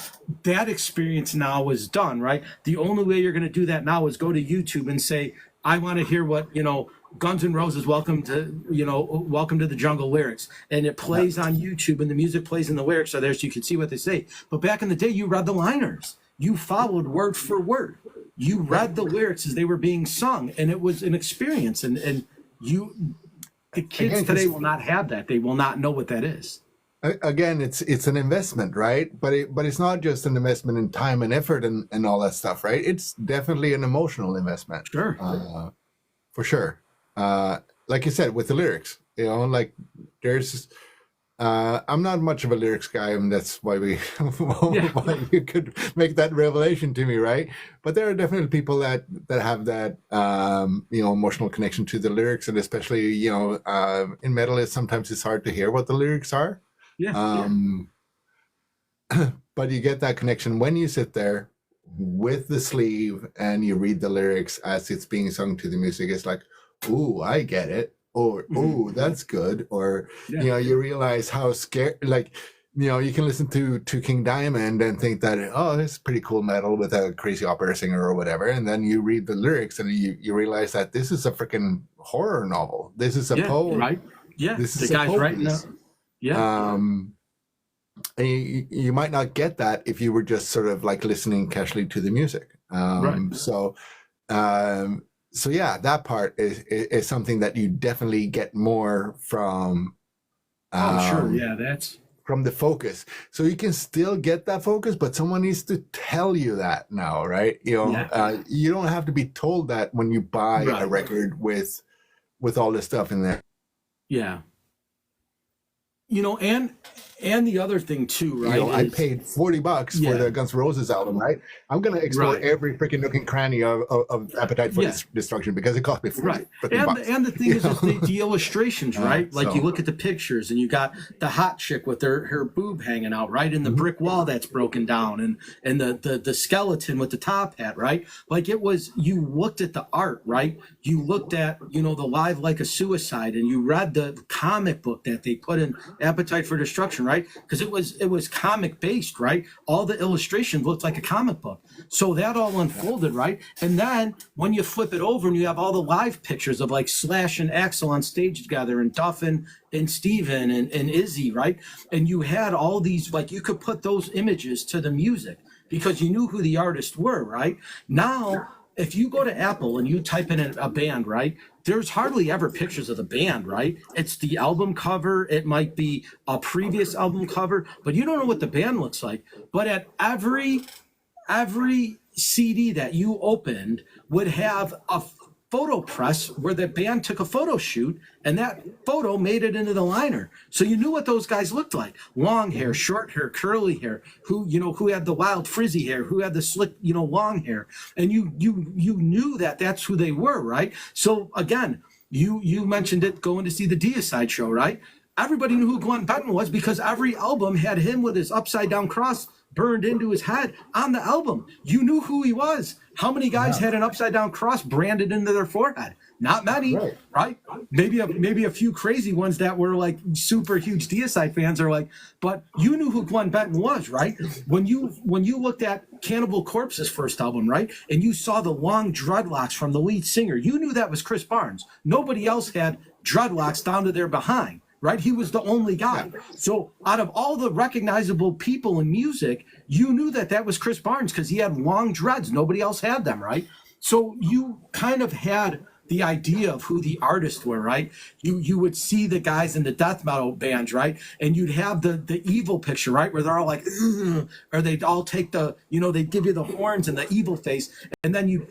that experience now is done, right? The only way you're going to do that now is go to YouTube and say, I want to hear what, you know, Guns N' Roses, Welcome to the Jungle lyrics. And it plays on YouTube and the music plays and the lyrics are there so you can see what they say. But back in the day, you read the liners. You followed word for word. You read the lyrics as they were being sung, and it was an experience. And the kids today will not have that. They will not know what that is. Again, it's an investment, right? But it's not just an investment in time and effort and all that stuff, right? It's definitely an emotional investment. Sure. For sure. Like you said, with the lyrics, you know, like there's I'm not much of a lyrics guy, and that's why why you could make that revelation to me, right? But there are definitely people that have that you know, emotional connection to the lyrics, and especially, you know, in metal, sometimes it's hard to hear what the lyrics are. But you get that connection when you sit there with the sleeve and you read the lyrics as it's being sung to the music. It's like, ooh, I get it. Or, ooh, that's good. Or, you know, you realize how scared, like, you know, you can listen to King Diamond and think that, oh, it's pretty cool metal with a crazy opera singer or whatever. And then you read the lyrics and you realize that this is a freaking horror novel. This is a poem. Right. Yeah. This the is guy's a writing up. Yeah. And you might not get that if you were just sort of like listening casually to the music. So yeah, that part is something that you definitely get more from. Sure. Yeah, that's from the focus. So you can still get that focus, but someone needs to tell you that now, right? You know, you don't have to be told that when you buy a record with all this stuff in there. Yeah. You know, and the other thing too, right? You know, I paid $40 for the Guns N' Roses album, right? I'm gonna explore every freaking nook and cranny of Appetite for Destruction because it cost me $40 bucks. And the thing is the illustrations, right? Like, you look at the pictures and you got the hot chick with her boob hanging out, right? And the brick wall that's broken down and the skeleton with the top hat, right? Like, it was, you looked at the art, right? You looked at, you know, the Live Like a Suicide, and you read the comic book that they put in Appetite for Destruction, right? Because it was comic based, right? All the illustrations looked like a comic book. So that all unfolded, right? And then when you flip it over and you have all the live pictures of like Slash and Axl on stage together, and Duff and Steven and Izzy, right? And you had all these, like, you could put those images to the music because you knew who the artists were, right? Now, if you go to Apple and you type in a band, right, there's hardly ever pictures of the band, right? It's the album cover. It might be a previous album cover, but you don't know what the band looks like. But at every CD that you opened would have a photo press where the band took a photo shoot, and that photo made it into the liner. So you knew what those guys looked like: long hair, short hair, curly hair, who had the wild frizzy hair, who had the slick, long hair. And you knew that that's who they were, right? So again, you mentioned it, going to see the Deicide show, right? Everybody knew who Glenn Benton was because every album had him with his upside down cross burned into his head on the album. You knew who he was. How many guys had an upside down cross branded into their forehead? Not many, right? Maybe a few crazy ones that were like super huge DSI fans are like, but you knew who Glenn Benton was, right? When you looked at Cannibal Corpse's first album, right, and you saw the long dreadlocks from the lead singer, you knew that was Chris Barnes. Nobody else had dreadlocks down to their behind, right? He was the only guy. So out of all the recognizable people in music, you knew that was Chris Barnes because he had long dreads. Nobody else had them, right? So you kind of had the idea of who the artists were, right? You would see the guys in the death metal bands, right? And you'd have the evil picture, right? Where they're all like, ugh, or they'd all take they give you the horns and the evil face. And then you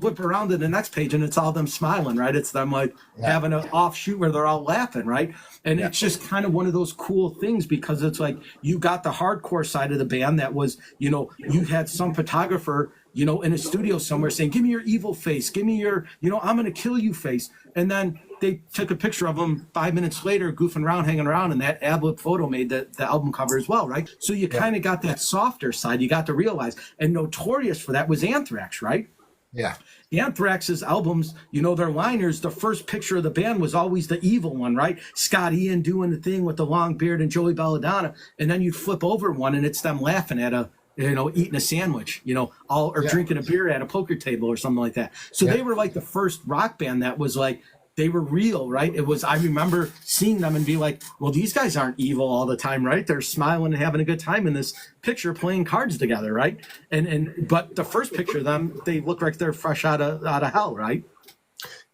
flip around to the next page and it's all them smiling, right? It's them like having an offshoot where they're all laughing, right? And it's just kind of one of those cool things because it's like you got the hardcore side of the band that was, you had some photographer, in a studio somewhere saying, give me your evil face, give me your, I'm going to kill you face. And then they took a picture of him 5 minutes later, goofing around, hanging around, and that ad-lib photo made the album cover as well, right? So you kind of got that softer side. You got to realize, and notorious for that was Anthrax, right? Yeah. Anthrax's albums, their liners, the first picture of the band was always the evil one, right? Scott Ian doing the thing with the long beard and Joey Belladonna. And then you'd flip over one and it's them laughing at eating a sandwich, drinking a beer at a poker table or something like that. So they were like the first rock band that was like, they were real, right? I remember seeing them and be like, well, these guys aren't evil all the time, right? They're smiling and having a good time in this picture playing cards together, right? But the first picture of them, they look like they're fresh out of hell, right?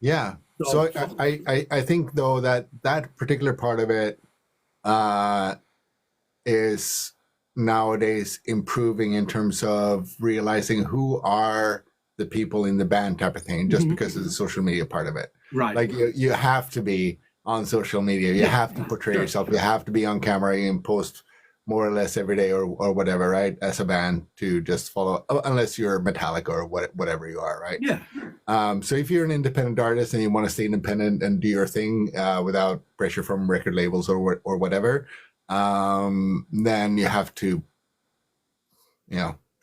Yeah. So I think though that particular part of it is nowadays improving in terms of realizing who are the people in the band type of thing, just because of the social media part of it. Right. Like you have to be on social media. You have to portray yourself. You have to be on camera and post more or less every day or whatever, right? As a band to just follow, unless you're Metallica or whatever you are, right? Yeah. So if you're an independent artist and you want to stay independent and do your thing without pressure from record labels or whatever, then you have to,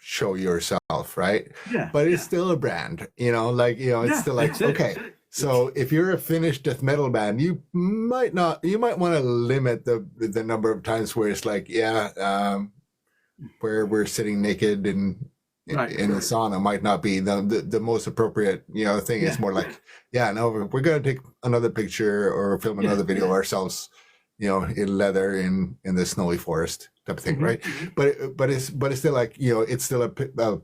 show yourself, right? Yeah. But it's still a brand, it's still like, okay. So if you're a Finnish death metal band, you might want to limit the number of times where it's like, where we're sitting naked in the sauna might not be the most appropriate, thing. It's more like, we're going to take another picture or film another video ourselves, in leather in the snowy forest type of thing, right? But it's still like, it's still a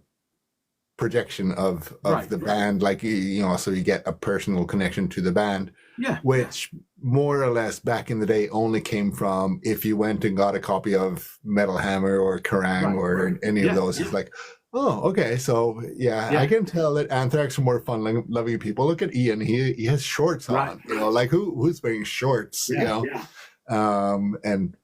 projection of the band, like so you get a personal connection to the band, which more or less back in the day only came from if you went and got a copy of Metal Hammer or Kerrang or any of those. It's like, oh, okay, so I can tell that Anthrax are more fun loving people. Look at Ian, he has shorts on, like who's wearing shorts, and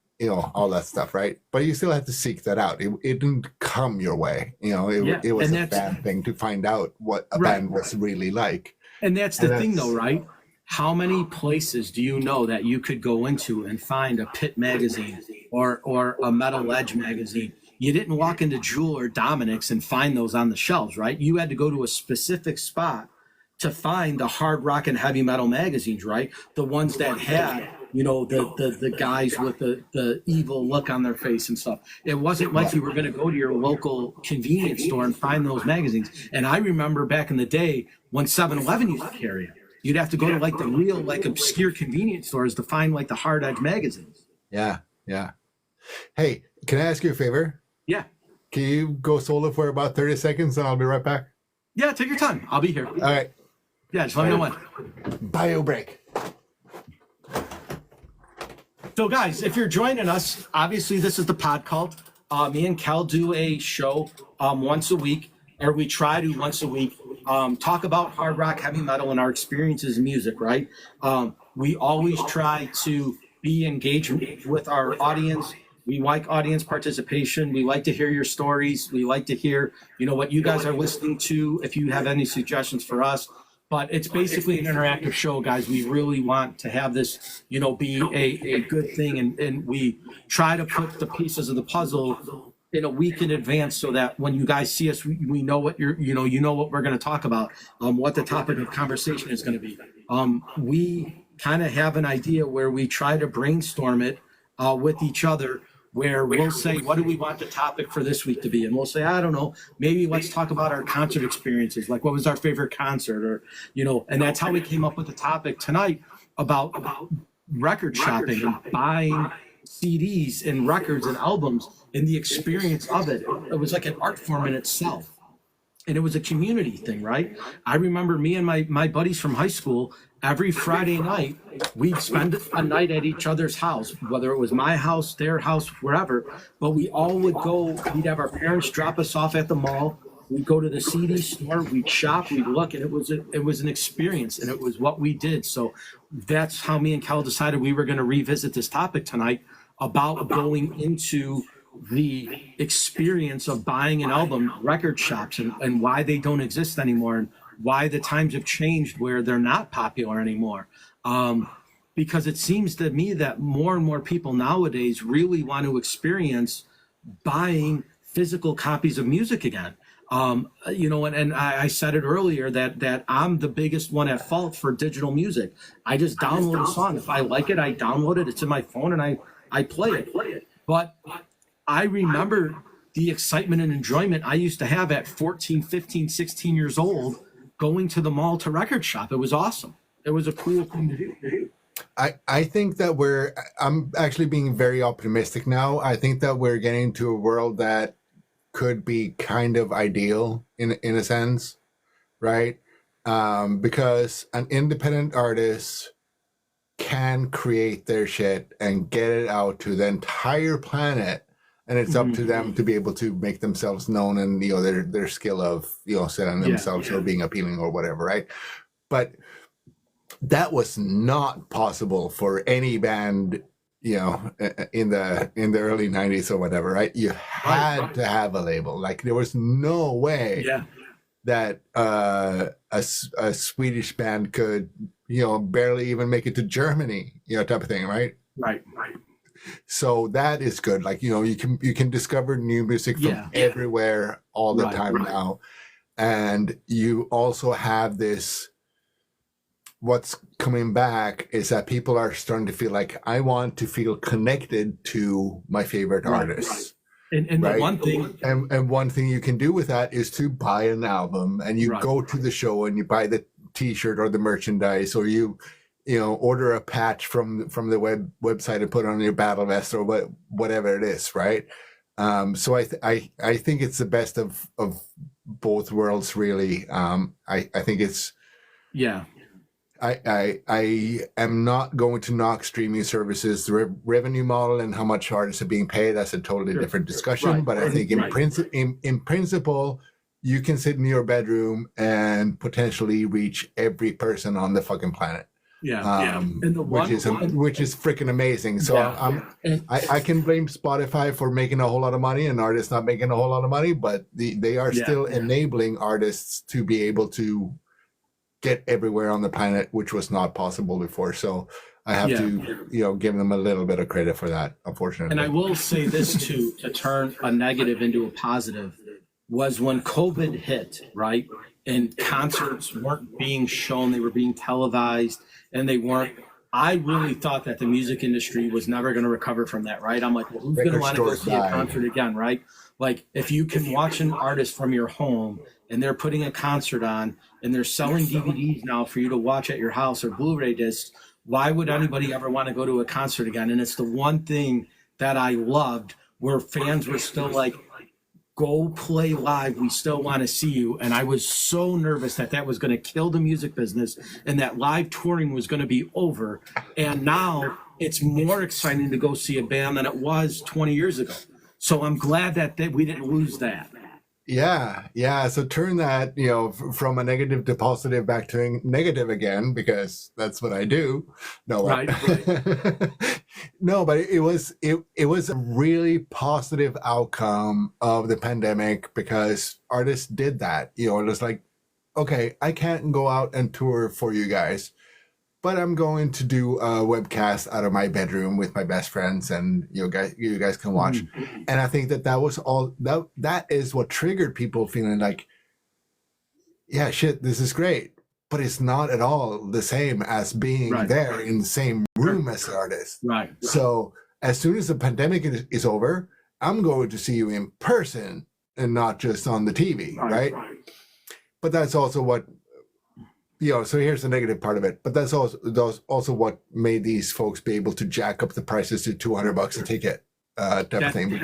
all that stuff, right? But you still have to seek that out. It didn't come your way. It was a bad thing to find out what a band was really like. And that's the thing, though, right? How many places do you know that you could go into and find a Pit magazine or a Metal Edge magazine? You didn't walk into Jewel or Dominic's and find those on the shelves, right? You had to go to a specific spot to find the hard rock and heavy metal magazines, right? The ones that had the guys with the evil look on their face and stuff. It wasn't like you were going to go to your local convenience store and find those magazines. And I remember back in the day when 7-Eleven used to carry it. You'd have to go to like the real like obscure convenience stores to find like the hard edge magazines. Yeah. Hey, can I ask you a favor? Yeah. Can you go solo for about 30 seconds and I'll be right back? Yeah, take your time. I'll be here. All right. Yeah, just let me know when. Bio break. So, guys, if you're joining us, obviously this is the Pod Cult. Me and Cal do a show once a week, or we try to once a week, talk about hard rock, heavy metal, and our experiences in music, right? We always try to be engaged with our audience. We like audience participation. We like to hear your stories. We like to hear, what you guys are listening to, if you have any suggestions for us. But it's basically an interactive show, guys. We really want to have this, be a good thing. And we try to put the pieces of the puzzle in a week in advance so that when you guys see us, we know what you know what we're going to talk about, what the topic of conversation is going to be. We kind of have an idea where we try to brainstorm it with each other, where we'll say, what do we want the topic for this week to be? And we'll say, I don't know, maybe let's talk about our concert experiences. Like, what was our favorite concert? Or, and that's how we came up with the topic tonight about record shopping and buying CDs and records and albums and the experience of it. It was like an art form in itself. And it was a community thing, right? I remember me and my buddies from high school, every Friday night, we'd spend a night at each other's house, whether it was my house, their house, wherever. But we all would go, we'd have our parents drop us off at the mall. We'd go to the CD store, we'd shop, we'd look, and it was an experience, and it was what we did. So that's how me and Kel decided we were going to revisit this topic tonight about going into the experience of buying an album, record shops, and why they don't exist anymore, and why the times have changed where they're not popular anymore. Because it seems to me that more and more people nowadays really want to experience buying physical copies of music again. And I said it earlier that I'm the biggest one at fault for digital music. I just download a song. If I like it, I download it. It's in my phone and I play it. But I remember the excitement and enjoyment I used to have at 14, 15, 16 years old, going to the mall to record shop. It was awesome. It was a cool thing to do. I think that I'm actually being very optimistic now. I think that we're getting to a world that could be kind of ideal in a sense, right? Because an independent artist can create their shit and get it out to the entire planet, and it's up to them to be able to make themselves known and their skill of selling themselves or being appealing or whatever, right? But that was not possible for any band in the early 90s or whatever, right? You had to have a label. Like, there was no way that a Swedish band could barely even make it to Germany, type of thing, right? Right. So that is good. Like, you can discover new music from everywhere all the time now. And you also have this, what's coming back is that people are starting to feel like, I want to feel connected to my favorite artists. And the one thing, and one thing you can do with that is to buy an album, and you go to the show and you buy the T-shirt or the merchandise, or you order a patch from the website and put it on your battle vest or whatever it is, right? So I think it's the best of both worlds, really. I think it's I am not going to knock streaming services. The revenue model and how much artists are being paid, that's a totally different discussion. But I think in principle, you can sit in your bedroom and potentially reach every person on the fucking planet. And which is freaking amazing. So I can blame Spotify for making a whole lot of money and artists not making a whole lot of money, but they are still enabling artists to be able to get everywhere on the planet, which was not possible before. So I have to, give them a little bit of credit for that, unfortunately. And I will say this too, to turn a negative into a positive, was when COVID hit, right? And concerts weren't being shown, they were being televised, and they weren't. I really thought that the music industry was never going to recover from that, right? I'm like, well, who's going to want to go see a concert again, right? Like, if you can watch an artist from your home and they're putting a concert on and they're selling DVDs now for you to watch at your house or Blu-ray discs, why would anybody ever want to go to a concert again? And it's the one thing that I loved, where fans were still like, go play live, we still want to see you. And I was so nervous that was going to kill the music business and that live touring was going to be over. And now it's more exciting to go see a band than it was 20 years ago. So I'm glad that we didn't lose that. Yeah. So turn that, from a negative to positive back to negative again, because that's what I do. No, right. No, but it was a really positive outcome of the pandemic, because artists did that. It was like, okay, I can't go out and tour for you guys, but I'm going to do a webcast out of my bedroom with my best friends, and you guys can watch. And I think that was all that is what triggered people feeling like, yeah, shit, this is great, but it's not at all the same as being there in the same room as the artist. Right. So as soon as the pandemic is over, I'm going to see you in person and not just on the TV, right? But that's also what, so here's the negative part of it. But that's also what made these folks be able to jack up the prices to $200 a ticket, type of thing,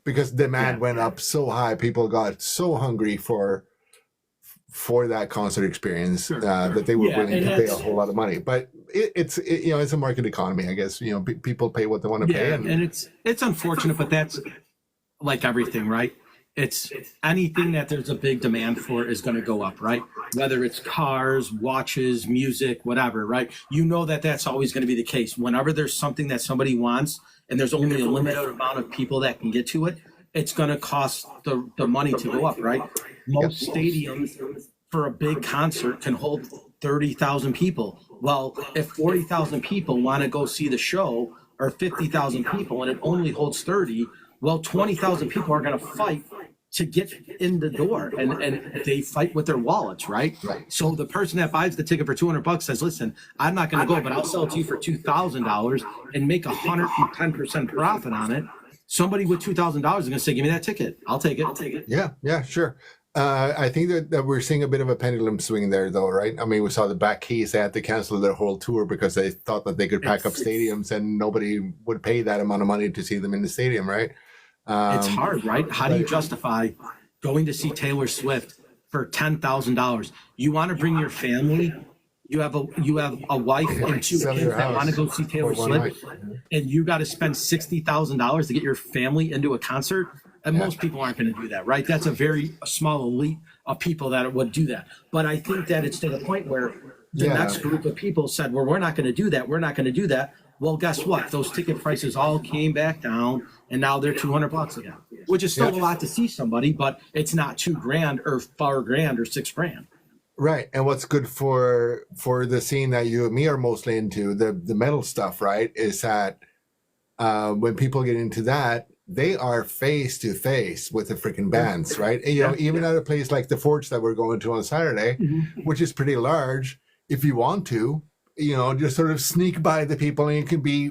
because demand went up so high. People got so hungry for that concert experience that they were willing to pay a whole lot of money. But it's a market economy, I guess. People pay what they want to pay, and it's unfortunate, but that's like everything, right? It's anything that there's a big demand for is going to go up, right? Whether it's cars, watches, music, whatever, right? That's always going to be the case. Whenever there's something that somebody wants and there's only a limited amount of people that can get to it, it's going to cost the money to go up, right? Most stadiums for a big concert can hold 30,000 people. Well, if 40,000 people want to go see the show, or 50,000 people, and it only holds 30, well, 20,000 people are going to fight to get in the door, and they fight with their wallets, right? So the person that buys the ticket for $200 says, listen, I'm not going to go, but I'll sell it to you for $2,000 and make 110% profit on it. Somebody with $2,000 is going to say, give me that ticket. I'll take it. Yeah, sure. I think that we're seeing a bit of a pendulum swing there, though, right? I mean, we saw the Black Keys, they had to cancel their whole tour because they thought that they could pack up stadiums and nobody would pay that amount of money to see them in the stadium, right? It's hard, right? How do you justify going to see Taylor Swift for $10,000? You want to bring your family. You have a wife and two kids that want to go see Taylor Swift, and you got to spend $60,000 to get your family into a concert. And most people aren't going to do that, right? That's a very small elite of people that would do that. But I think that it's to the point where the next group of people said, well, we're not going to do that. We're not going to do that. Well, guess what? Those ticket prices all came back down, and now they're $200 again, which is still a lot to see somebody, but it's not $2,000 or $4,000 or $6,000. Right. And what's good for the scene that you and me are mostly into, the metal stuff, right, is that when people get into that, they are face to face with the freaking bands, right? And, even at a place like the Forge that we're going to on Saturday, which is pretty large, if you want to, just sort of sneak by the people, and you can be,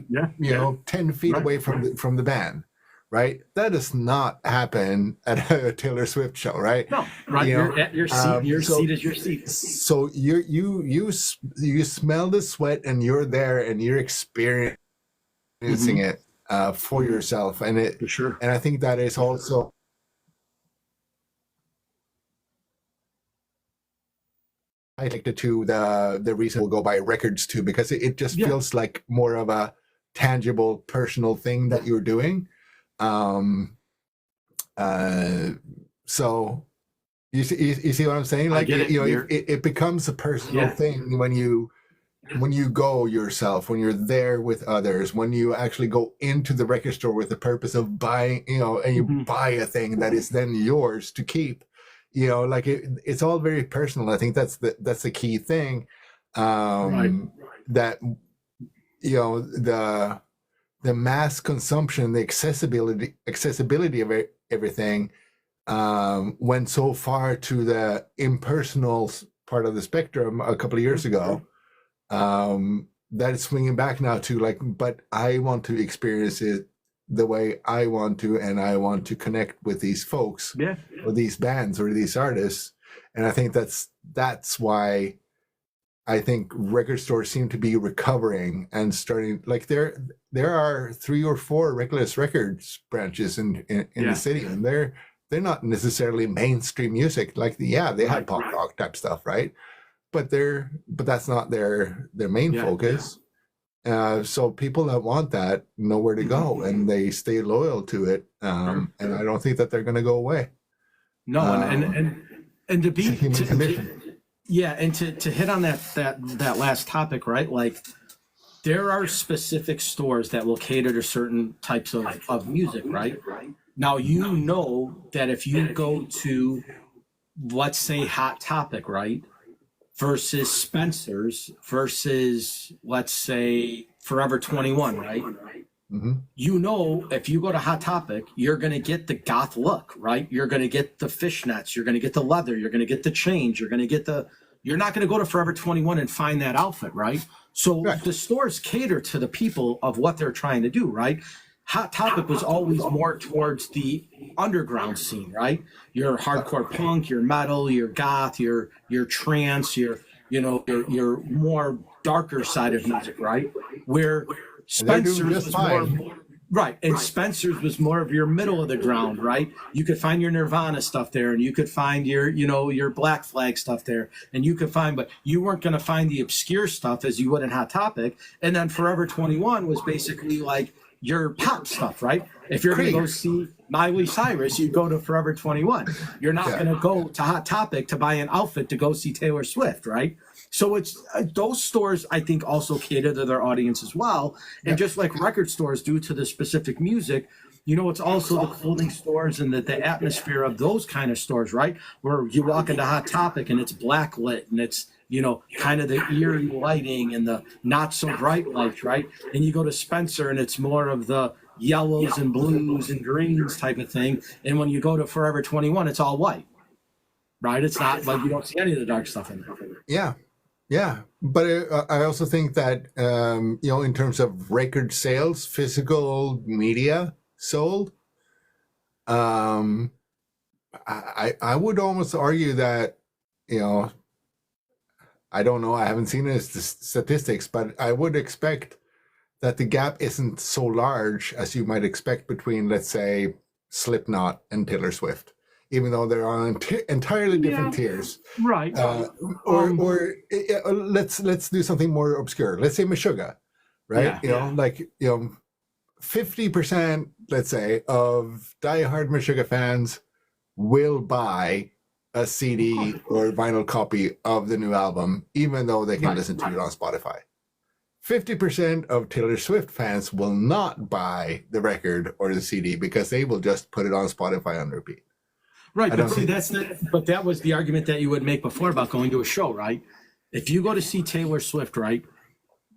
10 feet away from the band, right? That does not happen at a Taylor Swift show, right? No, right. You're at your seat. Your seat is your seat. So you smell the sweat, and you're there, and you're experiencing it for yourself, and for sure. And I think that is also I like the reason we'll go buy records too, because it just feels like more of a tangible, personal thing that you're doing. So you see what I'm saying? Like, it becomes a personal thing when you go yourself, when you're there with others, when you actually go into the record store with the purpose of buying, and you buy a thing that is then yours to keep. Like it's all very personal. I think that's the key thing. That the mass consumption, the accessibility of everything went so far to the impersonal part of the spectrum a couple of years ago, that it's swinging back now to like, but I want to experience it the way I want to, and I want to connect with these folks, or these bands, or these artists. And I think that's why I think record stores seem to be recovering and starting. Like there are 3 or 4 Reckless Records branches in the city, and they're not necessarily mainstream music. Like they have pop rock type stuff, right? But that's not their main focus. So people that want that know where to go, and they stay loyal to it. And I don't think that they're going to go away. No, and to be to hit on that last topic, right? Like there are specific stores that will cater to certain types of music, right? Now that if you go to, let's say, Hot Topic, right? versus Spencer's versus, let's say, Forever 21, right? Hmm. You know, if you go to Hot Topic, you're going to get the goth look, right? You're going to get the fishnets, you're going to get the leather, you're going to get the chains, you're not going to go to Forever 21 and find that outfit, right? So Right. the stores cater to the people of what they're trying to do, right? Hot Topic was always more towards the underground scene, right? Your hardcore punk, your metal, your goth, your trance, your more darker side of music, right? Where And they're doing Spencer's just was fine. more right, and Spencer's was more of your middle of the ground, right? You could find your Nirvana stuff there, and you could find your Black Flag stuff there, and you could find, but you weren't going to find the obscure stuff as you would in Hot Topic. And then Forever 21 was basically like your pop stuff, right? If you're going to go see Miley Cyrus, you go to Forever 21. You're not Yeah. going to go to Hot Topic to buy an outfit to go see Taylor Swift, right? So it's those stores, I think, also cater to their audience as well. And just like record stores do to the specific music, it's also the clothing stores and the atmosphere of those kind of stores, right? Where you walk into Hot Topic and it's black lit and it's, kind of the eerie lighting and the not so bright lights, right? And you go to Spencer and it's more of the yellows and blues and greens type of thing. And when you go to Forever 21, it's all white, right? It's not like you don't see any of the dark stuff in there. Yeah. Yeah, but I also think that in terms of record sales, physical media sold, I would almost argue that I don't know, I haven't seen the statistics, but I would expect that the gap isn't so large as you might expect between, let's say, Slipknot and Taylor Swift, even though they're on entirely different tiers. Right. Or let's do something more obscure. Let's say Meshuggah, right? Yeah. 50%, let's say, of diehard Meshuggah fans will buy a CD or vinyl copy of the new album, even though they can listen to it on Spotify. 50% of Taylor Swift fans will not buy the record or the CD because they will just put it on Spotify on repeat. Right, but see, that was the argument that you would make before about going to a show, right? If you go to see Taylor Swift, right,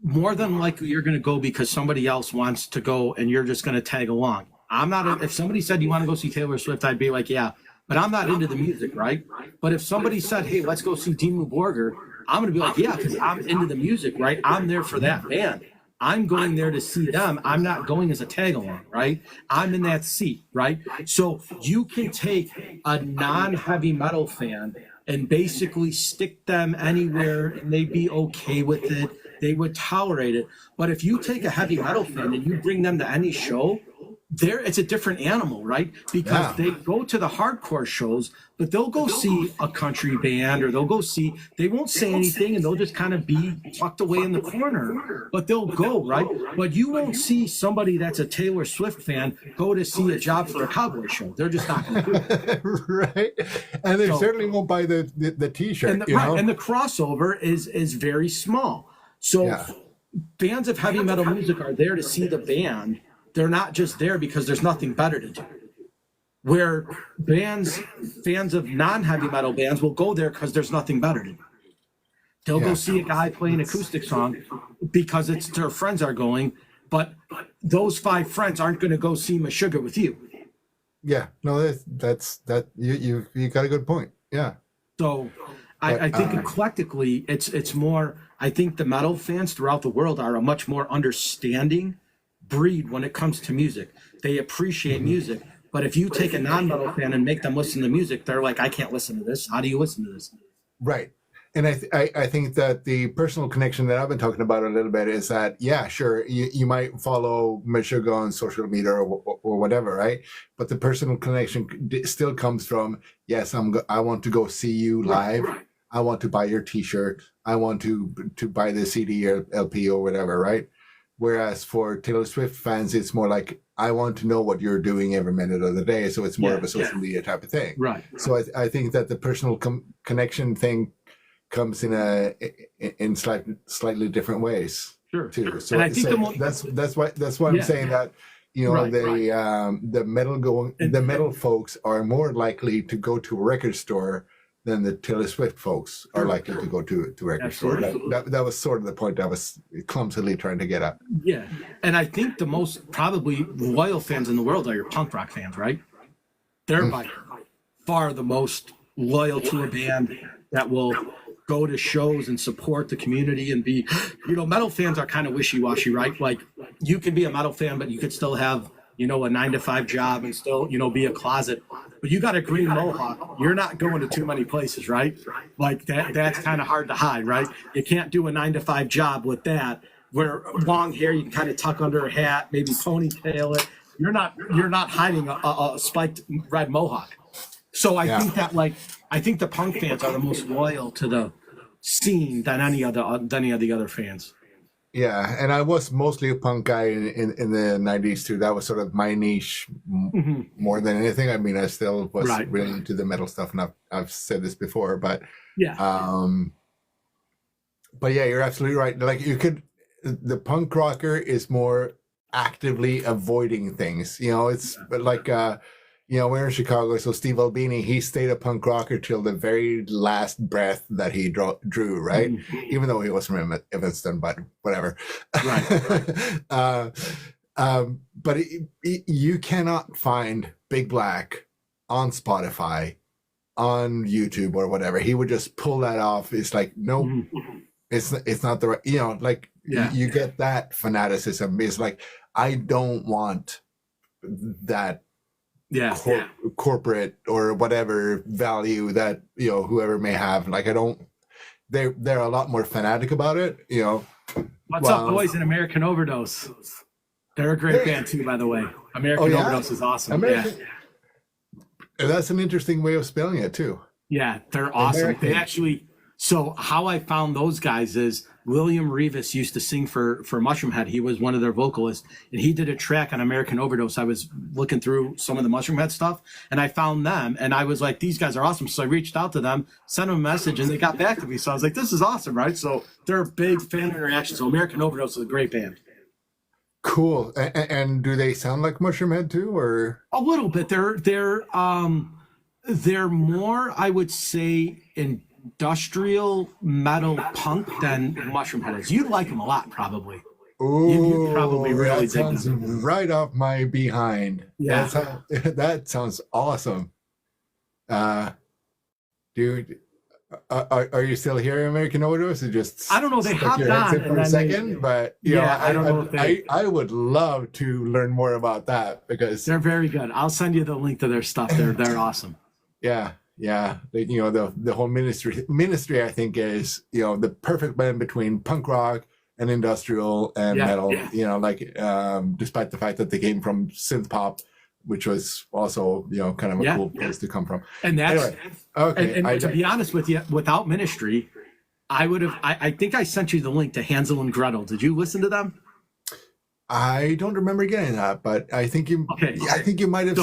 more than likely you're going to go because somebody else wants to go and you're just going to tag along. If somebody said you want to go see Taylor Swift, I'd be like, yeah, but I'm not into the music, right? But if somebody said, hey, let's go see Dimmu Borgir, I'm going to be like, yeah, because I'm into the music, right? I'm there for that band. I'm going there to see them. I'm not going as a tag along, right? I'm in that seat, right? So you can take a non-heavy metal fan and basically stick them anywhere and they'd be okay with it. They would tolerate it. But if you take a heavy metal fan and you bring them to any show, it's a different animal, right? Because they go to the hardcore shows, but they'll go see a country band or they won't say anything and they'll just kind of be tucked away in the corner, but they'll go, right? But you won't see somebody that's a Taylor Swift fan go to see a Job for a Cowboy show. They're just not going to do it. Right. And they certainly won't buy the t-shirt. And the crossover is very small. So fans of heavy metal music are there to see the band. They're not just there because there's nothing better to do. Where fans of non-heavy metal bands will go there because there's nothing better to do. They'll go see a guy play an acoustic song because it's their friends are going, but those 5 friends aren't going to go see Meshuggah with you. Yeah, no, that's you got a good point. Yeah. So I think eclectically, it's more. I think the metal fans throughout the world are a much more understanding breed when it comes to music. They appreciate music, but if you take a non-metal fan and make them listen to music, they're like, I can't listen to this. How do you listen to this? Right. And I think that the personal connection that I've been talking about a little bit is that, yeah, sure, you might follow Meshuggah on social media or whatever, right? But the personal connection still comes from, yes, I want to go see you live. Right. I want to buy your t-shirt. I want to buy the CD or LP or whatever, right? Whereas for Taylor Swift fans, it's more like, I want to know what you're doing every minute of the day. So it's more of a social media type of thing. Right. So I think that the personal connection thing comes in slightly different ways. Sure. Too. So, and I think that's why I'm saying that, the metal folks are more likely to go to a record store then the Taylor Swift folks are likely to go to record store. That was sort of the point I was clumsily trying to get at. Yeah. And I think the most probably loyal fans in the world are your punk rock fans, right? They're by far the most loyal to a band that will go to shows and support the community and be, metal fans are kind of wishy-washy, right? Like you can be a metal fan, but you could still have, a 9-to-5 job and still, be a closet. But you got a green mohawk. You're not going to too many places, right? Like that's kind of hard to hide, right? You can't do a 9-to-5 job with that. Where long hair, you can kind of tuck under a hat, maybe ponytail it. You're not hiding a spiked red mohawk. So I think that I think the punk fans are the most loyal to the scene than any of the other fans. Yeah, and I was mostly a punk guy in the 90s too. That was sort of my niche more than anything. I mean, I still was really into the metal stuff, and I've said this before, but yeah, you're absolutely right. Like the punk rocker is more actively avoiding things. It's like we're in Chicago, so Steve Albini, he stayed a punk rocker till the very last breath that he drew, right? Even though he was from Evanston, but whatever. Right. But you cannot find Big Black on Spotify, on YouTube or whatever. He would just pull that off. It's like, nope, it's not the right, you get that fanaticism. It's like, I don't want that corporate or whatever value that whoever may have. Like, I don't. They're a lot more fanatic about it. What's up, boys? In American Overdose. They're a great band too, by the way. American Overdose is awesome. That's an interesting way of spelling it too. Yeah, they're awesome. American. They actually. So how I found those guys is William Rivas used to sing for Mushroomhead. He was one of their vocalists, and he did a track on American Overdose. I was looking through some of the Mushroomhead stuff, and I found them, and I was like, these guys are awesome. So I reached out to them, sent them a message, and they got back to me. So I was like, this is awesome, right? So they're a big fan interaction. So American Overdose is a great band. Cool. And do they sound like Mushroomhead too, or a little bit? They're more, I would say, industrial metal punk than Mushroomhead is. You'd like them a lot, probably. Ooh, you probably really that sounds right off my behind. Yeah, that sounds awesome. Dude, are you still here, American Overdose? Or just I don't know. They hopped on for a second, but I don't know. I would love to learn more about that because they're very good. I'll send you the link to their stuff. They're awesome. Yeah. The whole ministry I think is the perfect blend between punk rock and industrial and metal. Despite the fact that they came from synth pop, which was also kind of a cool place to come from. And that's anyway, okay. And to be honest with you, without ministry, I would have. I think I sent you the link to Hansel and Gretel. Did you listen to them? I don't remember getting that, but I think you. Okay. I think you might have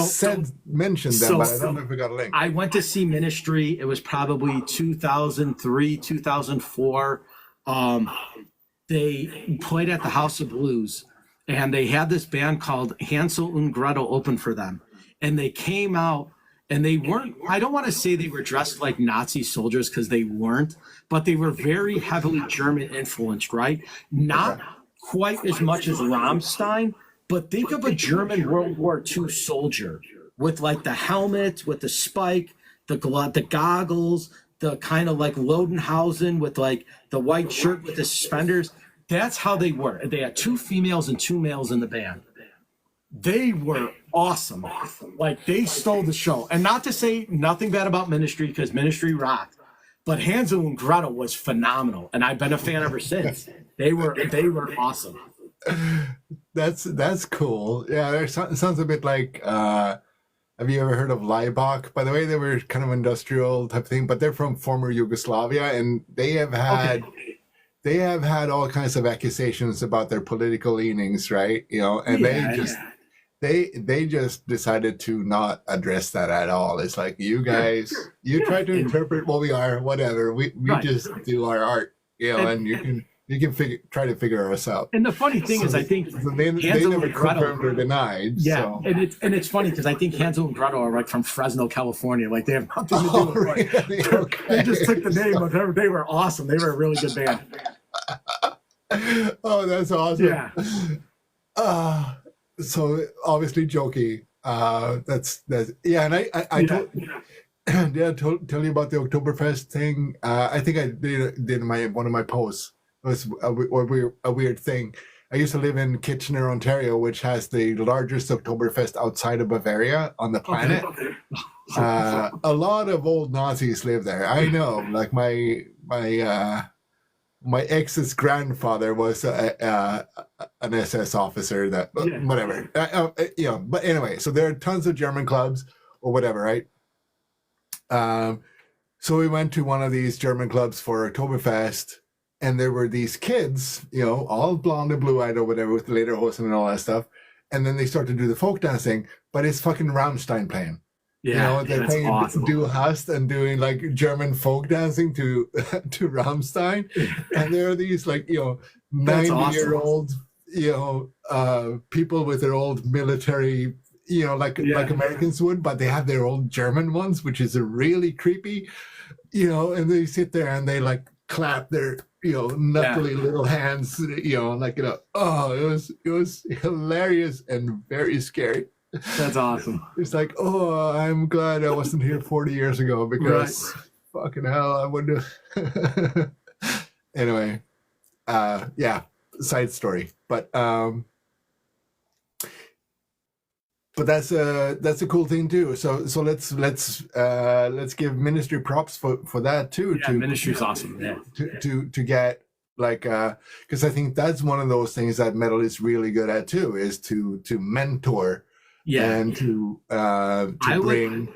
mentioned them, but I don't know if we got a link. I went to see Ministry. It was probably 2003, 2004. They played at the House of Blues, and they had this band called Hansel and Gretel open for them, and they came out. And they weren't, I don't want to say they were dressed like Nazi soldiers because they weren't, but they were very heavily German influenced, right? Not quite as much as Rammstein, but think of a German World War II soldier with like the helmet, with the spike, the goggles, the kind of like Lodenhausen with like the white shirt with the suspenders. That's how they were. They had 2 females and 2 males in the band. They were awesome. Like, they stole the show. And not to say nothing bad about Ministry, because Ministry rocked, but Hansel and Gretel was phenomenal, and I've been a fan ever since. They were awesome. That's cool. Yeah, it sounds a bit like. Have you ever heard of Laibach? By the way, they were kind of industrial type thing, but they're from former Yugoslavia, and they have had all kinds of accusations about their political leanings, right? They just decided to not address that at all. It's like, you guys, you try to interpret what we are, whatever. We just do our art, and you can You can try to figure us out. And the funny thing is, I think they Hansel never and Gretel, confirmed or denied. yeah, So. and it's funny because I think Hansel and Gretel are like from Fresno, California. Like they have nothing to do with it. Really? Okay. They just took the name, but they were awesome. They were a really good band. Oh, that's awesome. Yeah. So obviously joking. That's yeah, and I Yeah. told yeah, tell you about the Oktoberfest thing. I think I did one of my posts. It was a weird thing. I used to live in Kitchener, Ontario, which has the largest Oktoberfest outside of Bavaria on the planet. Okay. A lot of old Nazis live there. I know. Like my ex's grandfather was an SS officer. That Yeah. whatever. But anyway, so there are tons of German clubs or whatever, right? So we went to one of these German clubs for Oktoberfest, and there were these kids, all blonde and blue-eyed or whatever, with the lederhosen and all that stuff. And then they start to do the folk dancing, but it's fucking Rammstein playing. Yeah, They're that's playing awesome. Du Hast and doing like German folk dancing to Rammstein. And there are these like, That's awesome. 90-year-old, people with their old military, like Americans would, but they have their old German ones, which is really creepy, and they sit there and they like clap their, knuckly little hands, oh, it was hilarious and very scary. That's awesome. It's like, oh, I'm glad I wasn't here 40 years ago because fucking hell, I wouldn't have. Anyway, side story, but that's a cool thing too. So let's give Ministry props for that too. Yeah, Ministry's awesome. Yeah. To get like because I think that's one of those things that metal is really good at too, is to mentor. Yeah. And to bring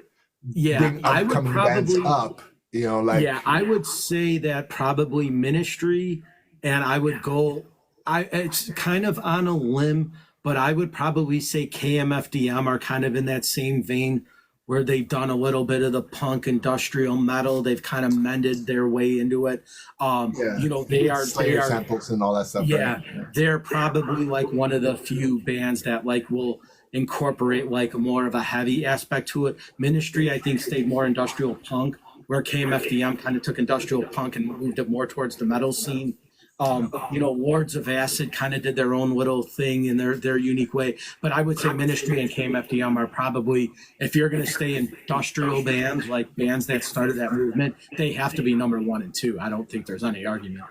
I would upcoming bands probably up, I would say that probably Ministry, and I would go. It's kind of on a limb, but I would probably say KMFDM are kind of in that same vein where they've done a little bit of the punk industrial metal. They've kind of mended their way into it. They are Slayer samples and all that stuff. Yeah, right? they're probably like one of the few bands that like will incorporate like more of a heavy aspect to it. Ministry, I think, stayed more industrial punk, where KMFDM kind of took industrial punk and moved it more towards the metal scene. Lords of Acid kind of did their own little thing in their unique way. But I would say Ministry and KMFDM are probably, if you're going to stay industrial bands, like bands that started that movement, they have to be number 1 and 2. I don't think there's any argument.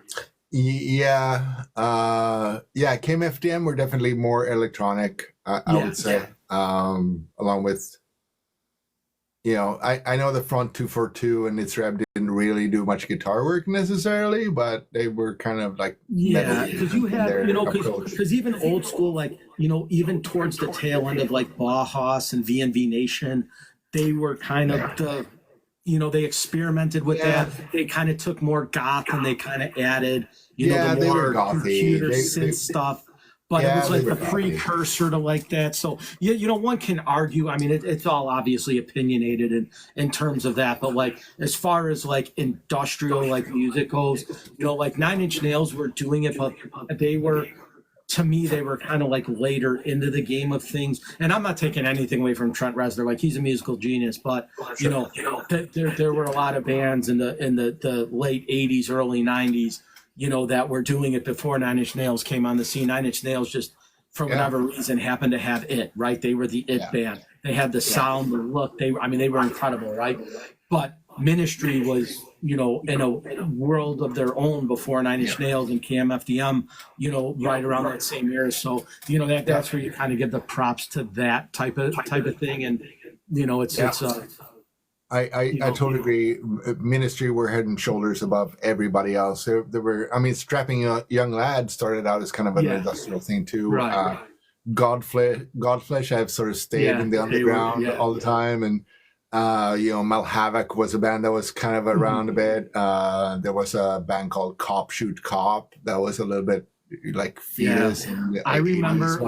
Yeah. KMFDM were definitely more electronic, I would say. Along with, I know the Front 242 and Its Reb didn't really do much guitar work necessarily, but they were kind of like because you have because even old school, like even towards the tail end of like Bauhaus and VNV Nation, they were kind of they experimented with that. They kind of took more goth and they kind of added the more computer synth stuff. But it was like the precursor to like that. So, one can argue. I mean, it's all obviously opinionated in terms of that. But like, as far as like industrial like music goes, like Nine Inch Nails were doing it, but they were, to me, they were kind of like later into the game of things. And I'm not taking anything away from Trent Reznor. Like, he's a musical genius. But, there were a lot of bands in the late 80s, early 90s, that were doing it before Nine Inch Nails came on the scene. Nine Inch Nails just, for whatever reason, happened to have it, right? They were the it band. They had the sound, the look. They were incredible, right? But Ministry was, in a world of their own before Nine Inch Nails and KMFDM, right around that same year. So, that's where you kind of give the props to that type of thing. And, I totally agree. Ministry were head and shoulders above everybody else. There were, Strapping Young Lad started out as kind of an industrial thing too. Right. Godflesh have sort of stayed in the underground all the time, and Malhavoc was a band that was kind of around a bit. There was a band called Cop Shoot Cop that was a little bit like Fetus. And, I remember.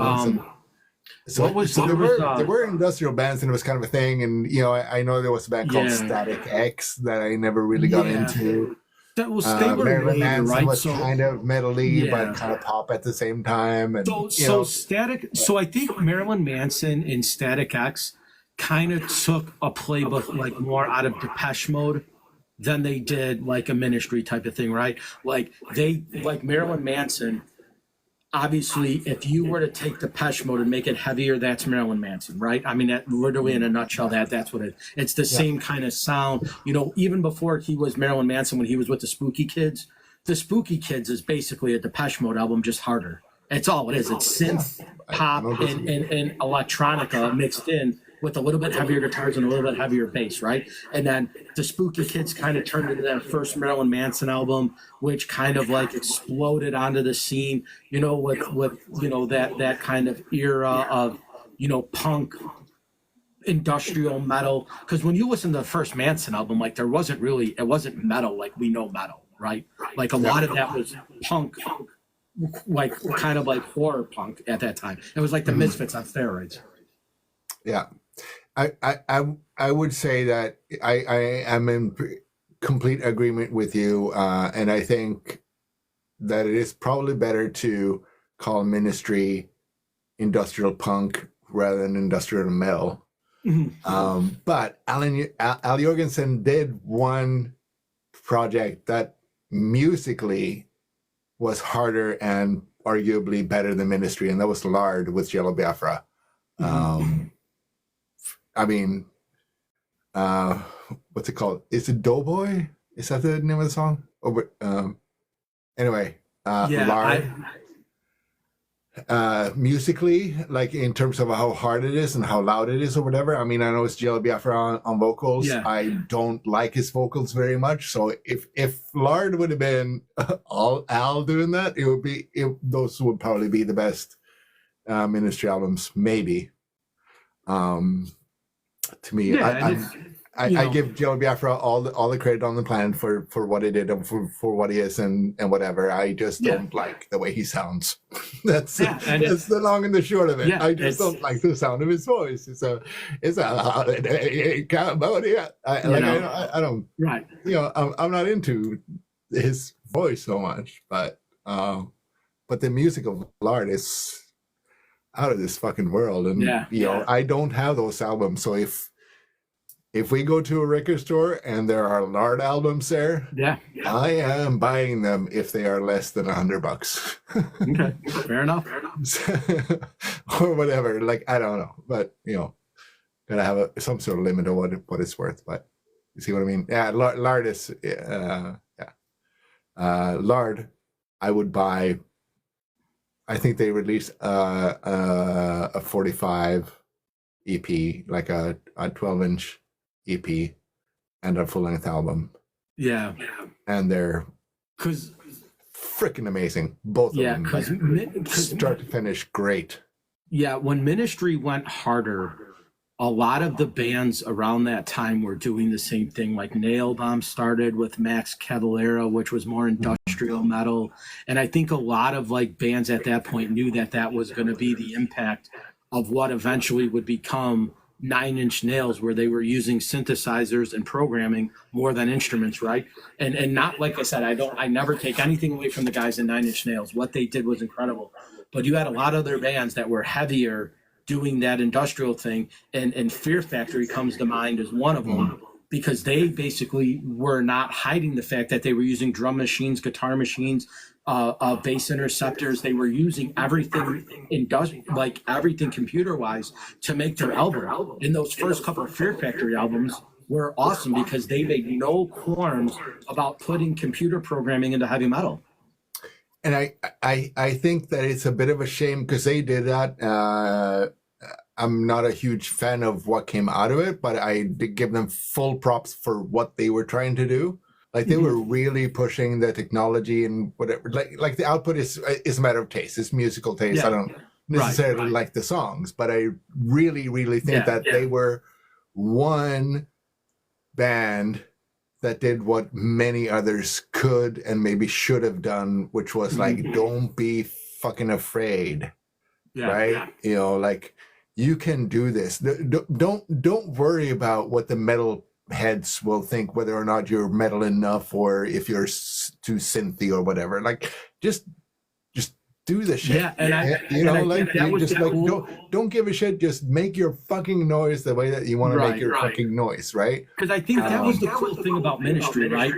So there were industrial bands, and it was kind of a thing. And I know there was a band called Static X that I never really got into. That was they were Marilyn later, Manson right? was So kind of metally, yeah. but kind of pop at the same time, and So Static. So I think Marilyn Manson and Static X kind of took a playbook like more out of Depeche Mode than they did like a Ministry type of thing, right? Like they like Marilyn Manson. Obviously, if you were to take Depeche Mode and make it heavier, that's Marilyn Manson, right? I mean, that, literally in a nutshell, that's what it. It's the same kind of sound. You know, even before he was Marilyn Manson, when he was with the Spooky Kids, the Spooky Kids is basically a Depeche Mode album, just harder. It's all it is. It's synth, pop, and electronica mixed in with a little bit heavier guitars and a little bit heavier bass, right? And then the Spooky Kids kind of turned into that first Marilyn Manson album, which kind of like exploded onto the scene, you know, with you know that kind of era of, you know, punk, industrial metal. Because when you listen to the first Manson album, like it wasn't metal like we know metal, right? Like a lot of that was punk, like kind of like horror punk at that time. It was like the Misfits on steroids. Yeah. I would say that I am in complete agreement with you, and I think that it is probably better to call Ministry industrial punk rather than industrial metal. But Al Jorgensen did one project that musically was harder and arguably better than Ministry, and that was Lard with Jello Biafra. I mean, what's it called? Is it Doughboy? Is that the name of the song? Anyway, Lard. Musically, like in terms of how hard it is and how loud it is or whatever. I mean, I know it's Jello Biafra on vocals. Yeah. I don't like his vocals very much. So if Lard would have been all Al doing that, those would probably be the best Ministry albums, maybe. To me, I give Jello Biafra all the credit on the planet for what he did and for what he is and whatever. I just don't like the way he sounds. That's the long and the short of it. Yeah, I just don't like the sound of his voice. It's a holiday in Cambodia. I don't. Right. You know, I'm not into his voice so much, but the music of Lard is out of this fucking world, and you know, I don't have those albums. So if we go to a record store and there are Lard albums there, I am buying them if they are less than $100. Okay, fair enough. Or whatever. Like, I don't know, but you know, gotta have some sort of limit of what it's worth. But you see what I mean? Yeah, Lard is Lard. I would buy. I think they released a 45 EP, like a 12-inch EP, and a full-length album. Yeah. And they're freaking amazing, both of them. Like, start to finish, great. Yeah, when Ministry went harder, a lot of the bands around that time were doing the same thing. Like Nail Bomb started with Max Cavalera, which was more industrial metal. And I think a lot of like bands at that point knew that was going to be the impact of what eventually would become Nine Inch Nails, where they were using synthesizers and programming more than instruments, right? And not, like I said, I never take anything away from the guys in Nine Inch Nails. What they did was incredible. But you had a lot of other bands that were heavier doing that industrial thing, and Fear Factory comes to mind as one of them, because they basically were not hiding the fact that they were using drum machines, guitar machines, bass interceptors. They were using everything everything computer-wise to make their album. And those first couple of Fear Factory albums were awesome because they made no qualms about putting computer programming into heavy metal. And I think that it's a bit of a shame because they did that. I'm not a huge fan of what came out of it, but I did give them full props for what they were trying to do. Like they were really pushing the technology and whatever. Like the output is a matter of taste. It's musical taste. I don't necessarily like the songs, but I really, really think that they were one band that did what many others could and maybe should have done, which was like, don't be fucking afraid, right? You know, like you can do this. Don't worry about what the metal heads will think whether or not you're metal enough or if you're too synthy or whatever. Like, just do the shit. Yeah, and I like, that was just the like cool. don't give a shit. Just make your fucking noise the way that you want to make your fucking noise, right? Because I think that was the cool thing about Ministry, right?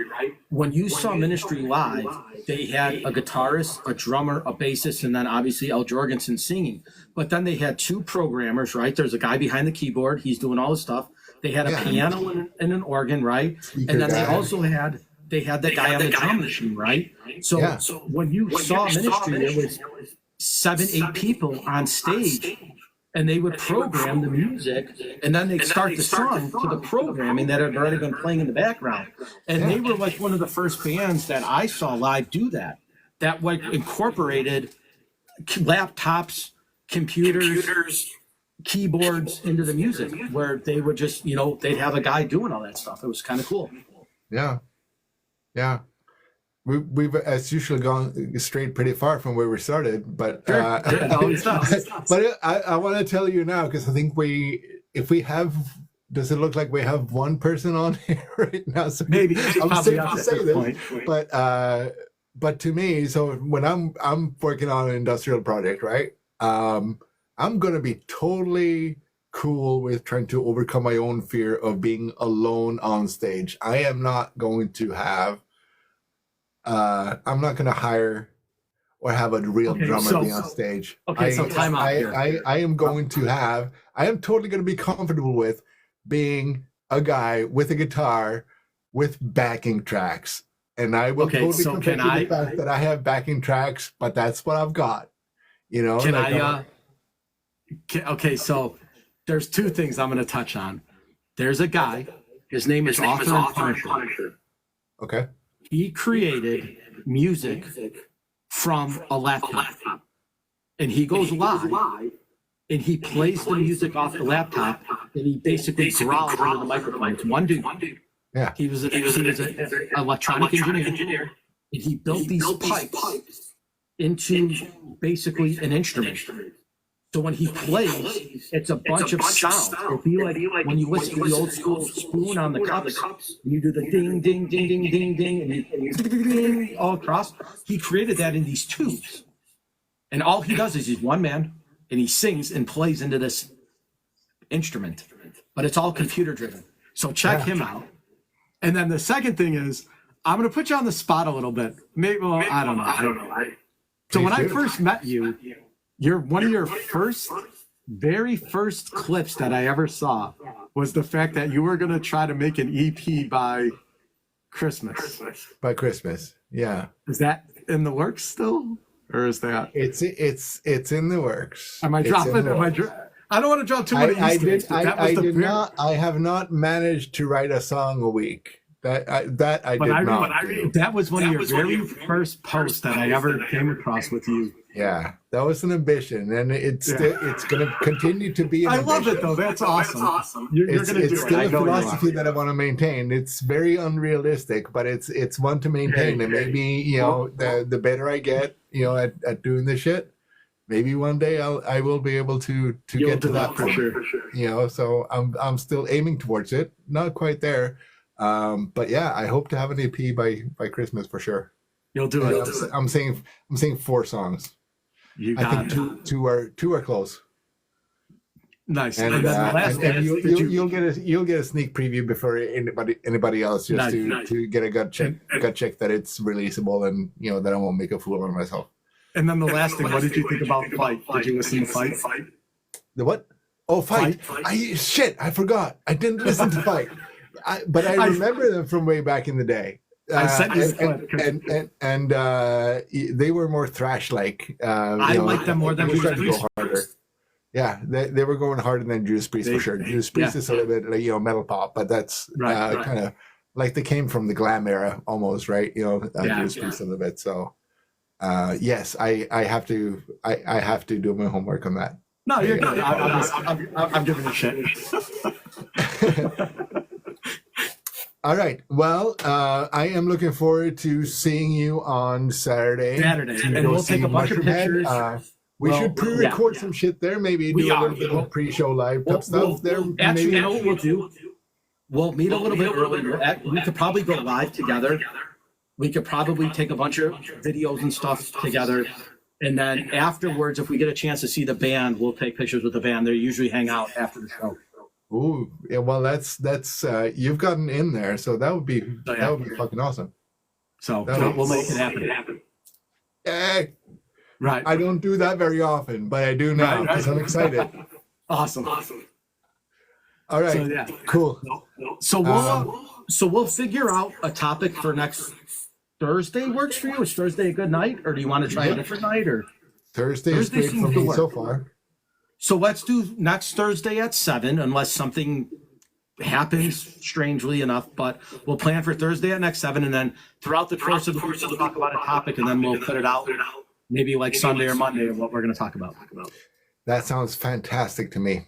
When you saw Ministry live, they had a guitarist, a drummer, a bassist, and then obviously Al Jorgensen singing. But then they had two programmers, right? There's a guy behind the keyboard. He's doing all the stuff. They had a piano and an organ, right? And then they also had that guy on the drum machine, right? So when you saw Ministry, there was 7-8 people on stage, and they would program the music, and then they'd start the song to the programming that had already been playing in the background. And they were like one of the first bands that I saw live do that like incorporated laptops, computers, keyboards into the music, where they would just, they'd have a guy doing all that stuff. It was kind of cool. Yeah. We've as usual gone straight pretty far from where we started, but but I want to tell you now, because I think does it look like we have one person on here right now? So maybe I'm safe to say this, but to me, so when I'm working on an industrial project, right? I'm gonna be totally cool with trying to overcome my own fear of being alone on stage. I am not going to have I'm not going to hire or have a real drummer be on stage. So time out here. I am going to I am totally going to be comfortable with being a guy with a guitar with backing tracks. And I will totally confess the fact that I have backing tracks, but that's what I've got. So there's two things I'm going to touch on. There's a guy, his name is Author Punisher. Okay. He created music from a laptop, and he goes live, and he plays the music off the laptop, and he basically growls into the microphone. It's one dude. Yeah. He was an electronic engineer, and he built these pipes into basically an instrument. So when he plays, it's a bunch of sounds. It'll be like when you listen to the old school spoon on the cups, and you do the ding, ding, ding, ding, ding, ding, and you ding all across. He created that in these tubes. And all he does is he's one man, and he sings and plays into this instrument. But it's all computer driven. So check him out. And then the second thing is, I'm going to put you on the spot a little bit. Maybe, I don't know. So when I first met you, one of your very first clips that I ever saw was the fact that you were going to try to make an EP by Christmas. By Christmas, yeah. Is that in the works still, or is that? It's in the works. Am I dropping? I don't want to drop too many Easter eggs. I have not managed to write a song a week. I did not. That was one of your very first posts that I ever came across with you. Yeah, that was an ambition, and it's going to continue to be an ambition. I love it, though. That's awesome. It's still a philosophy that I want to maintain. It's very unrealistic, but it's one to maintain. And maybe, the better I get, at doing this shit, maybe one day I will be able to get to that for sure. So I'm still aiming towards it. Not quite there. But yeah, I hope to have an EP by Christmas for sure. You'll do it. I'm saying 4 songs. I think two are close. Nice. And then the last thing, you'll get a sneak preview before anybody else, just to get a gut check that it's releasable, and that I won't make a fool of myself. And then the last thing, what did you think about Fight? Did you listen to Fight? The what? Oh, Fight. I forgot. I didn't listen to Fight. But I remember them from way back in the day. I sent you the clip. And they were more thrash-like. I like them more than Judas Priest. Yeah, they were going harder than Judas Priest for sure. Judas Priest is a little bit like metal pop, but that's kind of like they came from the glam era almost, right? Judas Priest a little bit. So yes, I have to do my homework on that. No, you're good. I'm giving a shit. All right. Well, I am looking forward to seeing you on Saturday. And we'll take a bunch of pictures. We should pre-record some shit there. Maybe do a little bit of pre-show live stuff there. Actually, you know what we'll do? We'll meet a little bit early. We could probably go live together. We could probably take a bunch of videos and stuff together. And then afterwards, if we get a chance to see the band, we'll take pictures with the band. They usually hang out after the show. Ooh, yeah. Well, that's you've gotten in there, so that would be fucking awesome. So we'll make it happen. Eh, Right. I don't do that very often, but I do now because I'm excited. Awesome. All right. So, yeah. Cool. So we'll figure out a topic for next Thursday. Works for you? Is Thursday a good night, or do you want to try a different night? Or Thursday is great for seems to me work. so far. So let's do next Thursday at 7, unless something happens strangely enough. But we'll plan for Thursday at next 7, and then throughout the course of the week, we'll talk about a topic, and then we'll put it out maybe like Sunday or Monday of what we're going to talk about. That sounds fantastic to me.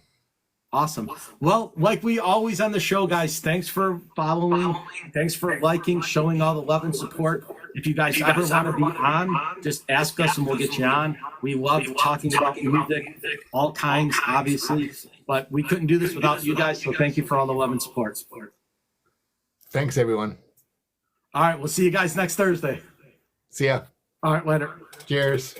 Awesome. Well, like we always on the show, guys, thanks for following. Thanks for liking, showing all the love and support. If you guys ever want to be on, just ask us and we'll get you on. We love talking about music, all kinds, obviously, but we couldn't do this without you guys. So thank you for all the love and support. Thanks, everyone. All right. We'll see you guys next Thursday. See ya. All right. Later. Cheers.